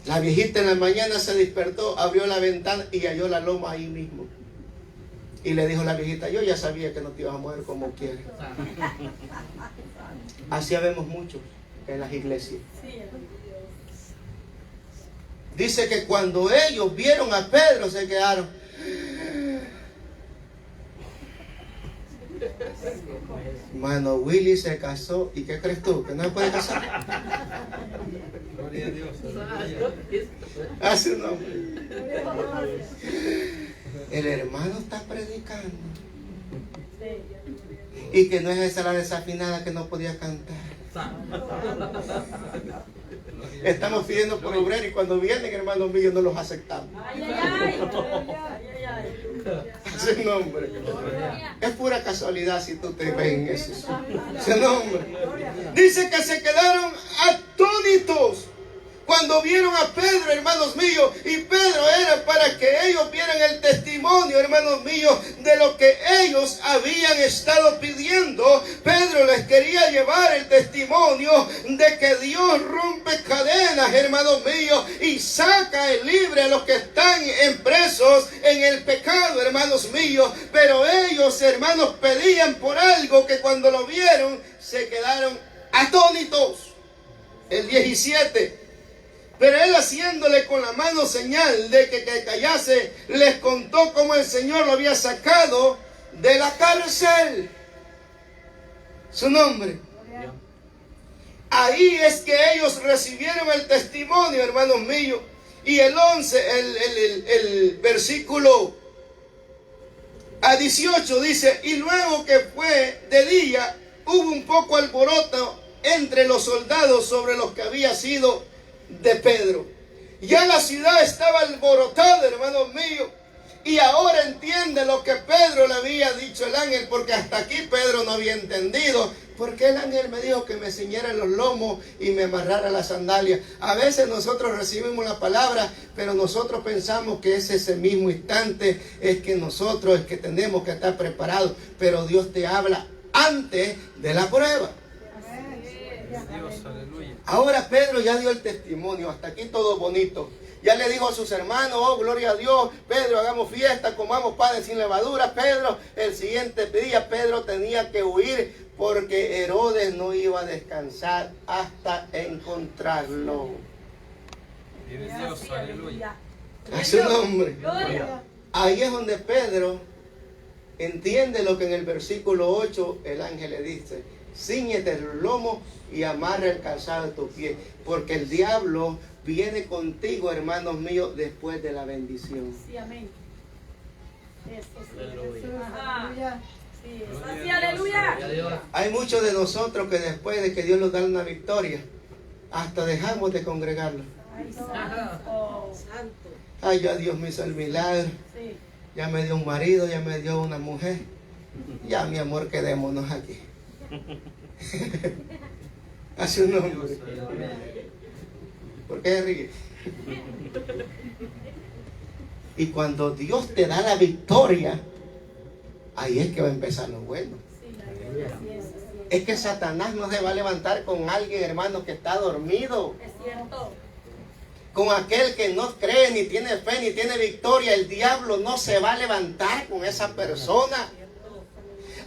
La viejita en la mañana se despertó, abrió la ventana y halló la loma ahí mismo. Y le dijo la viejita, yo ya sabía que no te ibas a mover como quieres. Así vemos muchos en las iglesias. Dice que cuando ellos vieron a Pedro se quedaron. Mano, Willy se casó. ¿Y qué crees tú? ¿Que no se puede casar? Gloria a Dios. Hace un nombre. El hermano está predicando. Y que no es esa la desafinada que no podía cantar. Estamos pidiendo por obrero y cuando vienen, hermanos míos, no los aceptamos. Ese nombre. Es pura casualidad si tú te ves en eso. Ese nombre. Dice que se quedaron atónitos cuando vieron a Pedro, hermanos míos. Y Pedro era para que ellos vieran el testimonio, hermanos míos, de lo que ellos habían estado pidiendo. Pedro les quería llevar el testimonio de que Dios rompe cadenas, hermanos míos, y saca libre a los que están presos en el pecado, hermanos míos. Pero ellos, hermanos, pedían por algo que cuando lo vieron se quedaron atónitos. El 17. Pero él, haciéndole con la mano señal de que callase, les contó cómo el Señor lo había sacado de la cárcel. Su nombre. Ahí es que ellos recibieron el testimonio, hermanos míos. Y el 11, el versículo a 18 dice, y luego que fue de día, hubo un poco alboroto entre los soldados sobre los que había sido de Pedro. Ya la ciudad estaba alborotada, hermanos míos. Y ahora entiende lo que Pedro le había dicho el ángel, porque hasta aquí Pedro no había entendido. Porque el ángel me dijo que me ciñera los lomos y me amarrara las sandalias. A veces nosotros recibimos la palabra, pero nosotros pensamos que es ese mismo instante, es que nosotros es que tenemos que estar preparados. Pero Dios te habla antes de la prueba. Dios, aleluya. Ahora Pedro ya dio el testimonio, hasta aquí todo bonito. Ya le dijo a sus hermanos, oh, gloria a Dios, Pedro, hagamos fiesta, comamos pan sin levadura. Pedro, el siguiente día, Pedro tenía que huir porque Herodes no iba a descansar hasta encontrarlo. Dios, aleluya. A su nombre. Ahí es donde Pedro entiende lo que en el versículo 8 el ángel le dice. Cíñete el lomo y amarra el calzado de tus pies, porque el diablo viene contigo, hermanos míos, después de la bendición. Sí, amén. Eso sí. Aleluya. Sí, sí, aleluya. Hay muchos de nosotros que después de que Dios nos da una victoria, hasta dejamos de congregarlo. Ay, santo. Ay, ya Dios me hizo el milagro. Sí. Ya me dio un marido, ya me dio una mujer. Ya, mi amor, quedémonos aquí. Hace un nombre. ¿Por qué ríe? Y cuando Dios te da la victoria, ahí es que va a empezar lo bueno. Es que Satanás no se va a levantar con alguien, hermano, que está dormido. Es cierto. Con aquel que no cree, ni tiene fe, ni tiene victoria. El diablo no se va a levantar con esa persona.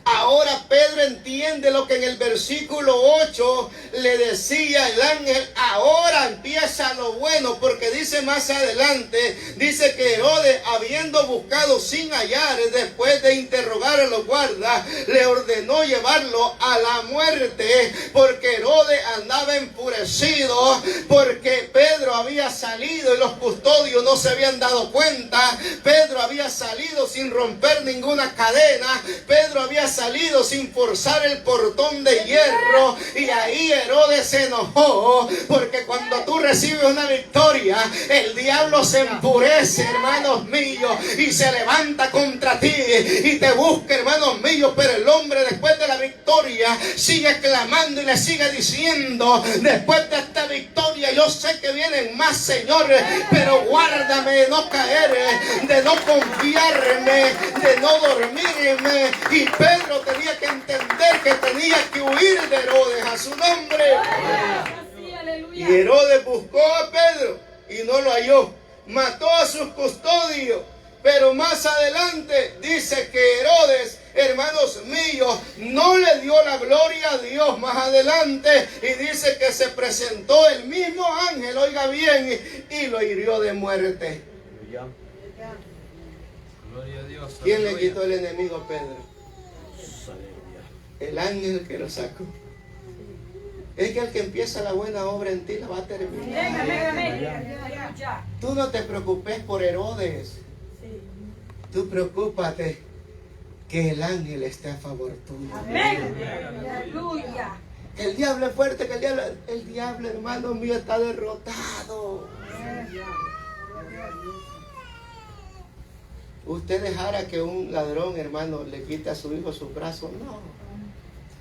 Ahora Pedro entiende lo que en el versículo 8 le decía el ángel. Ahora ahora empieza lo bueno, porque dice más adelante, dice que Herodes, habiendo buscado sin hallar, después de interrogar a los guardas, le ordenó llevarlo a la muerte, porque Herodes andaba enfurecido, porque Pedro había salido y los custodios no se habían dado cuenta. Pedro había salido sin romper ninguna cadena, Pedro había salido sin forzar el portón de hierro, y ahí Herodes se enojó, porque cuando tú recibes una victoria, el diablo se enfurece, hermanos míos, y se levanta contra ti y te busca, hermanos míos. Pero el hombre, después de la victoria, sigue clamando y le sigue diciendo: después de esta victoria yo sé que vienen más, Señor, pero guárdame de no caer, de no confiarme, de no dormirme. Y Pedro tenía que entender que tenía que huir de Herodes, a su nombre. Y Herodes buscó a Pedro y no lo halló. Mató a sus custodios. Pero más adelante dice que Herodes, hermanos míos, no le dio la gloria a Dios más adelante. Y dice que se presentó el mismo ángel, oiga bien, y lo hirió de muerte. Gloria a Dios. ¿Quién le Aleluya. quitó el enemigo a Pedro? El ángel que lo sacó. Es que el que empieza la buena obra en ti la va a terminar. Tú no te preocupes por Herodes. Tú preocúpate que el ángel esté a favor tuyo. Aleluya. Que el diablo es fuerte, que el diablo, hermano mío, está derrotado. Usted dejara que un ladrón, hermano, le quite a su hijo sus brazos. No.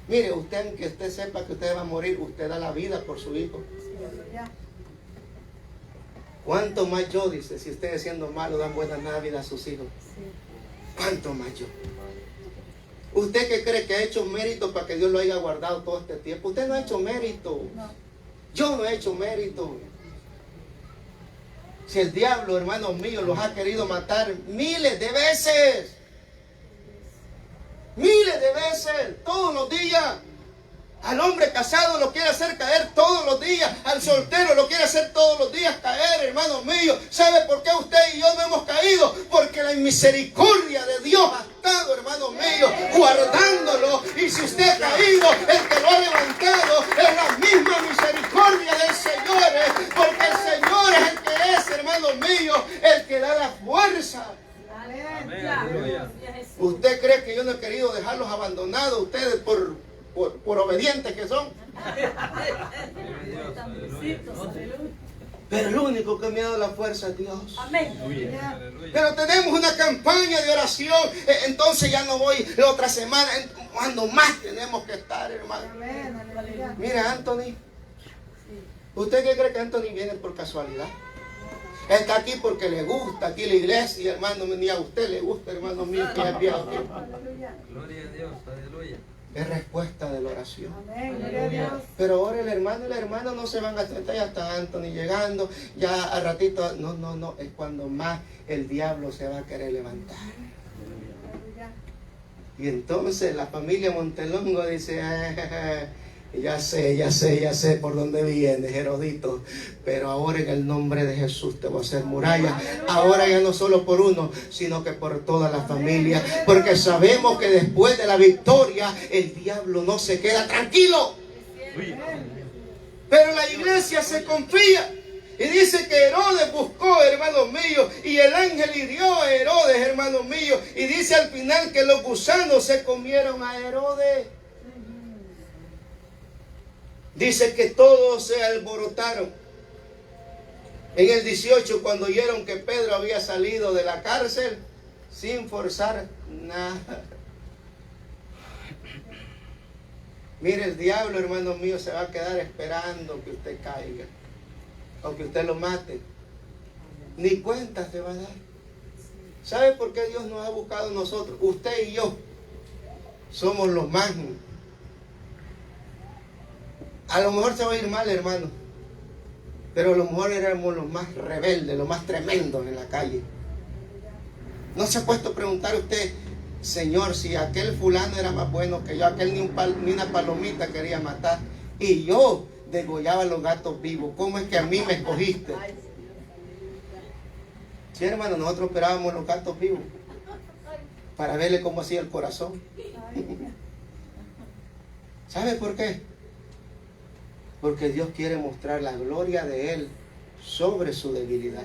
Mire, usted, aunque usted sepa que usted va a morir, usted da la vida por su hijo. ¿Cuánto más yo, dice, si ustedes siendo malos dan buena vida a sus hijos? ¿Cuánto más yo? ¿Usted qué cree que ha hecho mérito para que Dios lo haya guardado todo este tiempo? Usted no ha hecho mérito. Yo no he hecho mérito. Si el diablo, hermanos míos, los ha querido matar miles de veces. Miles de veces, todos los días. Al hombre casado lo quiere hacer caer todos los días. Al soltero lo quiere hacer todos los días caer, hermanos míos. ¿Sabe por qué usted y yo no hemos caído? Porque la misericordia de Dios ha estado, hermanos míos, guardándolo. Y si usted ha caído, el que lo ha levantado es la misma misericordia del Señor. Porque el Señor es el que es, hermanos míos, el que da la fuerza. Amén. Aleluya. ¿Usted cree que yo no he querido dejarlos abandonados ustedes por obedientes que son? Gloria a Dios. Aleluya. Pero el único que me ha dado la fuerza es Dios. Amén. Aleluya. Pero tenemos una campaña de oración. Entonces ya no voy la otra semana. Cuando más tenemos que estar, hermano. Mira, Anthony. ¿Usted qué cree que Anthony viene por casualidad? Está aquí porque le gusta aquí la iglesia, hermano. Ni a usted le gusta, hermano mío, que es viejo. Gloria a Dios. Aleluya. Es respuesta de la oración. Aleluya. Pero ahora el hermano y la hermana no se van a sentar, ya está Anthony llegando, ya al ratito, no, es cuando más el diablo se va a querer levantar. Y entonces la familia Montelongo dice: ya sé por dónde vienes, Herodito, pero ahora en el nombre de Jesús te voy a hacer muralla. Ahora ya no solo por uno, sino que por toda la familia, porque sabemos que después de la victoria el diablo no se queda tranquilo. Pero la iglesia se confía. Y dice que Herodes buscó, hermanos míos, y el ángel hirió a Herodes, hermanos míos. Y dice al final que los gusanos se comieron a Herodes. Dice que todos se alborotaron. En el 18, cuando oyeron que Pedro había salido de la cárcel, sin forzar nada. Mire, el diablo, hermano mío, se va a quedar esperando que usted caiga, o que usted lo mate. Ni cuenta se va a dar. ¿Sabe por qué Dios nos ha buscado a nosotros? Usted y yo somos los más. A lo mejor se va a ir mal, hermano, pero a lo mejor éramos los más rebeldes, los más tremendos en la calle. ¿No se ha puesto a preguntar usted, Señor, si aquel fulano era más bueno que yo, aquel ni una palomita quería matar, y yo degollaba a los gatos vivos. ¿Cómo es que a mí me escogiste? Sí, hermano, nosotros esperábamos los gatos vivos para verle cómo hacía el corazón. ¿Sabe por qué? Porque Dios quiere mostrar la gloria de Él sobre su debilidad.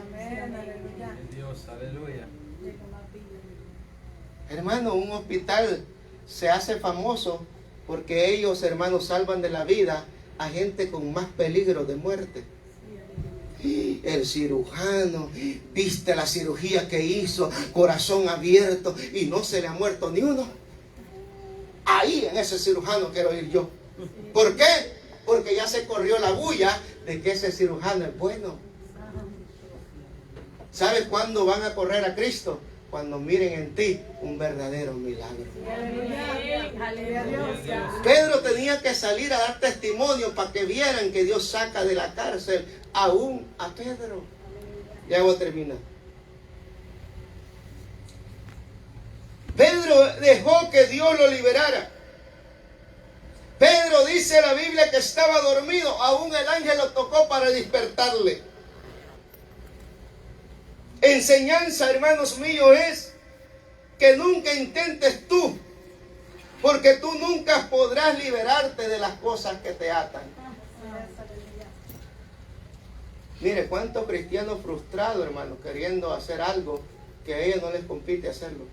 Dios, aleluya. Hermano, un hospital se hace famoso porque ellos, hermanos, salvan de la vida a gente con más peligro de muerte. El cirujano, viste la cirugía que hizo, corazón abierto, y no se le ha muerto ni uno. Ahí en ese cirujano quiero ir yo. ¿Por qué? Porque ya se corrió la bulla de que ese cirujano es bueno. ¿Sabes cuándo van a correr a Cristo? Cuando miren en ti un verdadero milagro. Pedro tenía que salir a dar testimonio para que vieran que Dios saca de la cárcel aún a Pedro. Ya voy a terminar. Pedro dejó que Dios lo liberara. Pedro, dice la Biblia, que estaba dormido, aún el ángel lo tocó para despertarle. Enseñanza, hermanos míos, es que nunca intentes tú, porque tú nunca podrás liberarte de las cosas que te atan. Mire, cuántos cristianos frustrados, hermanos, queriendo hacer algo que a ellos no les compete hacerlo.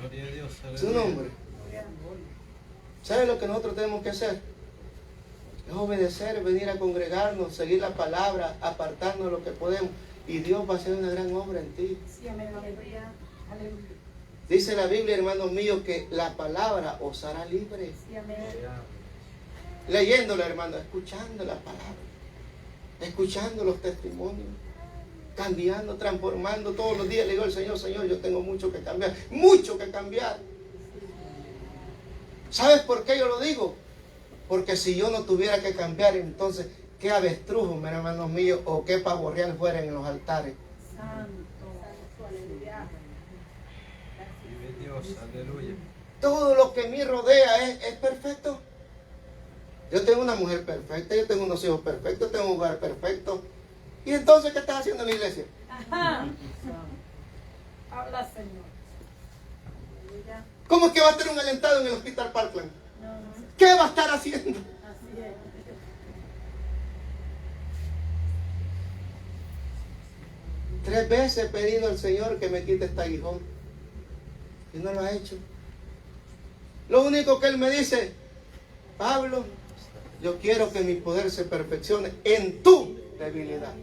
Gloria a Dios, Su aleluya. nombre. ¿Sabe lo que nosotros tenemos que hacer? Es obedecer, venir a congregarnos, seguir la palabra, apartarnos lo que podemos. Y Dios va a hacer una gran obra en ti. Dice la Biblia, hermanos míos, que la palabra os hará libres. Leyéndola, hermano, escuchando la palabra, escuchando los testimonios, cambiando, transformando todos los días. Le digo al Señor, Señor, yo tengo mucho que cambiar, mucho que cambiar. ¿Sabes por qué yo lo digo? Porque si yo no tuviera que cambiar, entonces, ¿qué avestrujos, hermanos míos, o qué pavo real fueran en los altares? Vive Dios, aleluya. Todo lo que me rodea es perfecto. Yo tengo una mujer perfecta, yo tengo unos hijos perfectos, tengo un hogar perfecto. ¿Y entonces qué estás haciendo en la iglesia? Ajá. Habla, Señor. ¿Cómo es que va a estar un alentado en el Hospital Parkland? No. ¿Qué va a estar haciendo? Así es. Tres veces he pedido al Señor que me quite este aguijón y no lo ha hecho. Lo único que Él me dice, Pablo, yo quiero que mi poder se perfeccione en tu debilidad.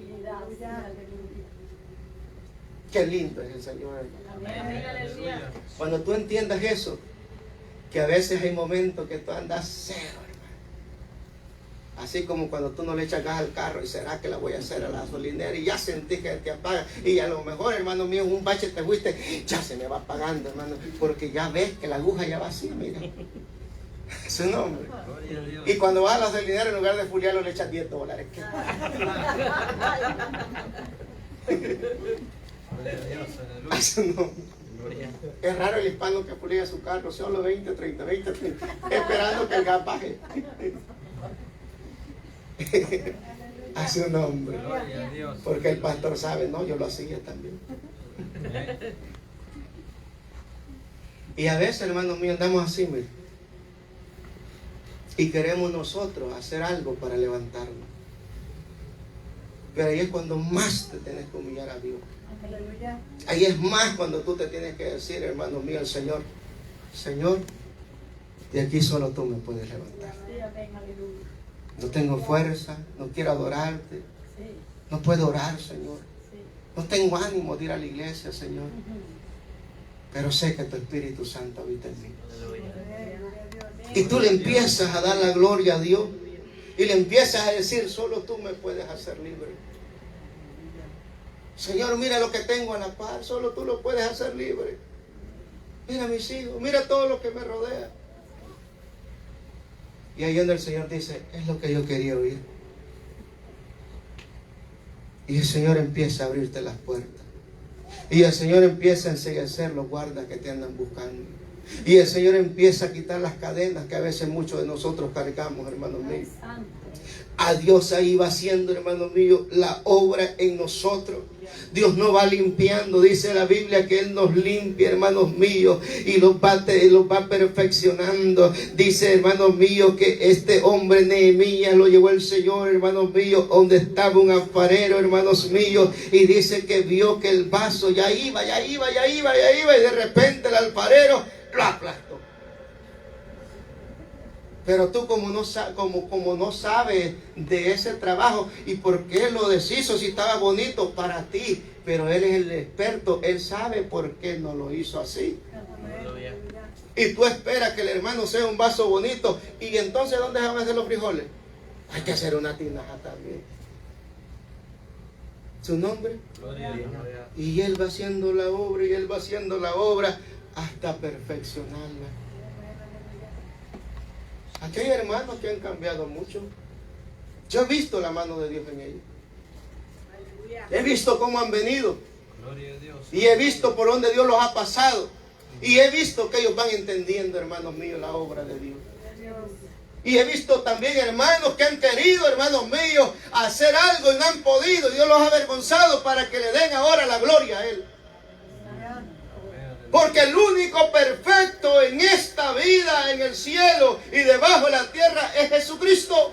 Qué lindo es el Señor. Aleluya. Cuando tú entiendas eso, que a veces hay momentos que tú andas cero, hermano. Así como cuando tú no le echas gas al carro y será que la voy a hacer a la gasolinera y ya sentí que te apaga. Y a lo mejor, hermano mío, en un bache te fuiste, ya se me va apagando, hermano, porque ya ves que la aguja ya va así, mira. Su nombre. Gloria a Dios. Y cuando vas a la gasolinera, en lugar de furiarlo, le echas $10. Gloria a Dios, aleluya. A su nombre. Gloria. Es raro el hispano que furia su carro, solo 20, 30, 20, 30, esperando que el gas baje. A su nombre. Gloria a Dios. Porque el pastor sabe, no, yo lo hacía también. Y a veces, hermanos míos, andamos así, mire. Y queremos nosotros hacer algo para levantarnos. Pero ahí es cuando más te tienes que humillar a Dios. Ahí es más cuando tú te tienes que decir, hermano mío, al Señor, Señor, de aquí solo tú me puedes levantar. No tengo fuerza, no quiero adorarte, no puedo orar, Señor. No tengo ánimo de ir a la iglesia, Señor. Pero sé que tu Espíritu Santo habita en mí. Y tú le empiezas a dar la gloria a Dios. Y le empiezas a decir, solo tú me puedes hacer libre. Señor, mira lo que tengo a la par, solo tú lo puedes hacer libre. Mira mis hijos, mira todo lo que me rodea. Y ahí donde el Señor dice, es lo que yo quería oír. Y el Señor empieza a abrirte las puertas. Y el Señor empieza a enseguecer los guardas que te andan buscando. Y el Señor empieza a quitar las cadenas que a veces muchos de nosotros cargamos, hermanos míos. A Dios ahí va haciendo, hermanos míos, la obra en nosotros. Dios nos va limpiando. Dice la Biblia que Él nos limpia, hermanos míos, y los va perfeccionando. Dice, hermanos míos, que este hombre Nehemías lo llevó el Señor, hermanos míos, donde estaba un alfarero, hermanos míos, y dice que vio que el vaso ya iba, y de repente el alfarero lo aplastó. Pero tú como no sabes de ese trabajo y por qué lo deshizo si estaba bonito para ti, pero Él es el experto, Él sabe por qué no lo hizo así. Aleluya. Y tú esperas que el hermano sea un vaso bonito, y entonces ¿dónde se van a hacer los frijoles? Hay que hacer una tinaja también. Su nombre. Gloria a Dios. Y Él va haciendo la obra, y Él va haciendo la obra hasta perfeccionarla. Aquí hay hermanos que han cambiado mucho. Yo he visto la mano de Dios en ellos. He visto cómo han venido. Gloria a Dios. Y he visto por donde Dios los ha pasado. Y he visto que ellos van entendiendo, hermanos míos, la obra de Dios. Y he visto también hermanos que han querido, hermanos míos, hacer algo y no han podido. Y Dios los ha avergonzado para que le den ahora la gloria a Él. Porque el único perfecto en esta vida, en el cielo y debajo de la tierra, es Jesucristo.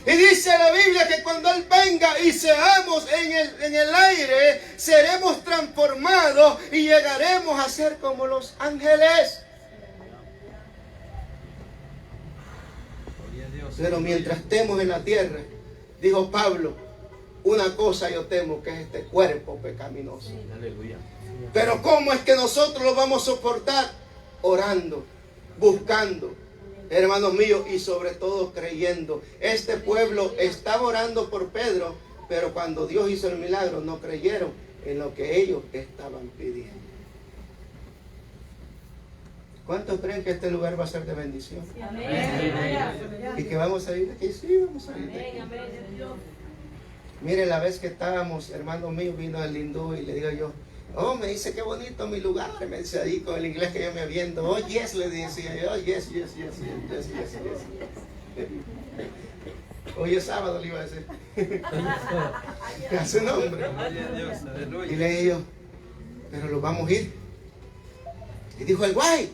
Y dice la Biblia que cuando Él venga y seamos en el aire, seremos transformados y llegaremos a ser como los ángeles. Gloria a Dios. Pero mientras estemos en la tierra, dijo Pablo, una cosa yo temo, que es este cuerpo pecaminoso. Aleluya. Pero ¿cómo es que nosotros lo vamos a soportar? Orando, buscando, hermanos míos, y sobre todo creyendo. Este pueblo estaba orando por Pedro, pero cuando Dios hizo el milagro no creyeron en lo que ellos estaban pidiendo. ¿Cuántos creen que este lugar va a ser de bendición? ¿Y que vamos a ir de aquí? Sí, vamos a ir de aquí. Mire, la vez que estábamos, hermano mío, vino el hindú y le digo yo, oh, me dice qué bonito mi lugar, me dice ahí con el inglés que yo me viendo, oh, yes, le decía yo, oh, yes. Hoy es sábado, le iba a decir. A su nombre. Gloria a Dios. Y Aleluya. le dije yo, pero lo vamos a ir. Y dijo el guay.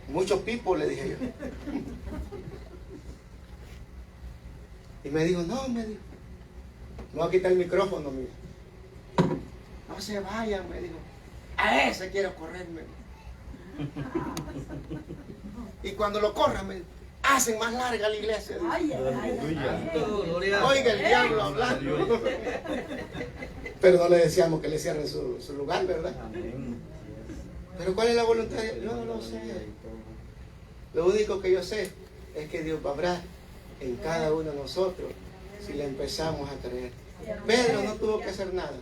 Muchos people, le dije yo. Y me dijo, no, me dijo, me voy a quitar el micrófono, mira. No se vayan, me dijo. A ese quiero correrme. Y cuando lo corran, me hacen más larga la iglesia. Oiga el diablo hablando. Pero no le decíamos que le cierren su lugar, ¿verdad? Pero ¿cuál es la voluntad de Dios? Yo no lo sé. Lo único que yo sé es que Dios va a obrar en cada uno de nosotros si le empezamos a creer. Pedro no tuvo que hacer nada.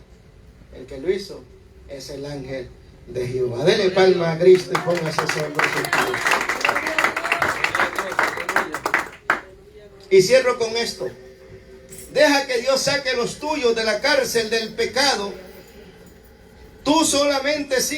El que lo hizo es el ángel de Jehová. Dele palma a Cristo y póngase sobre sus pies. Y cierro con esto. Deja que Dios saque los tuyos de la cárcel del pecado. Tú solamente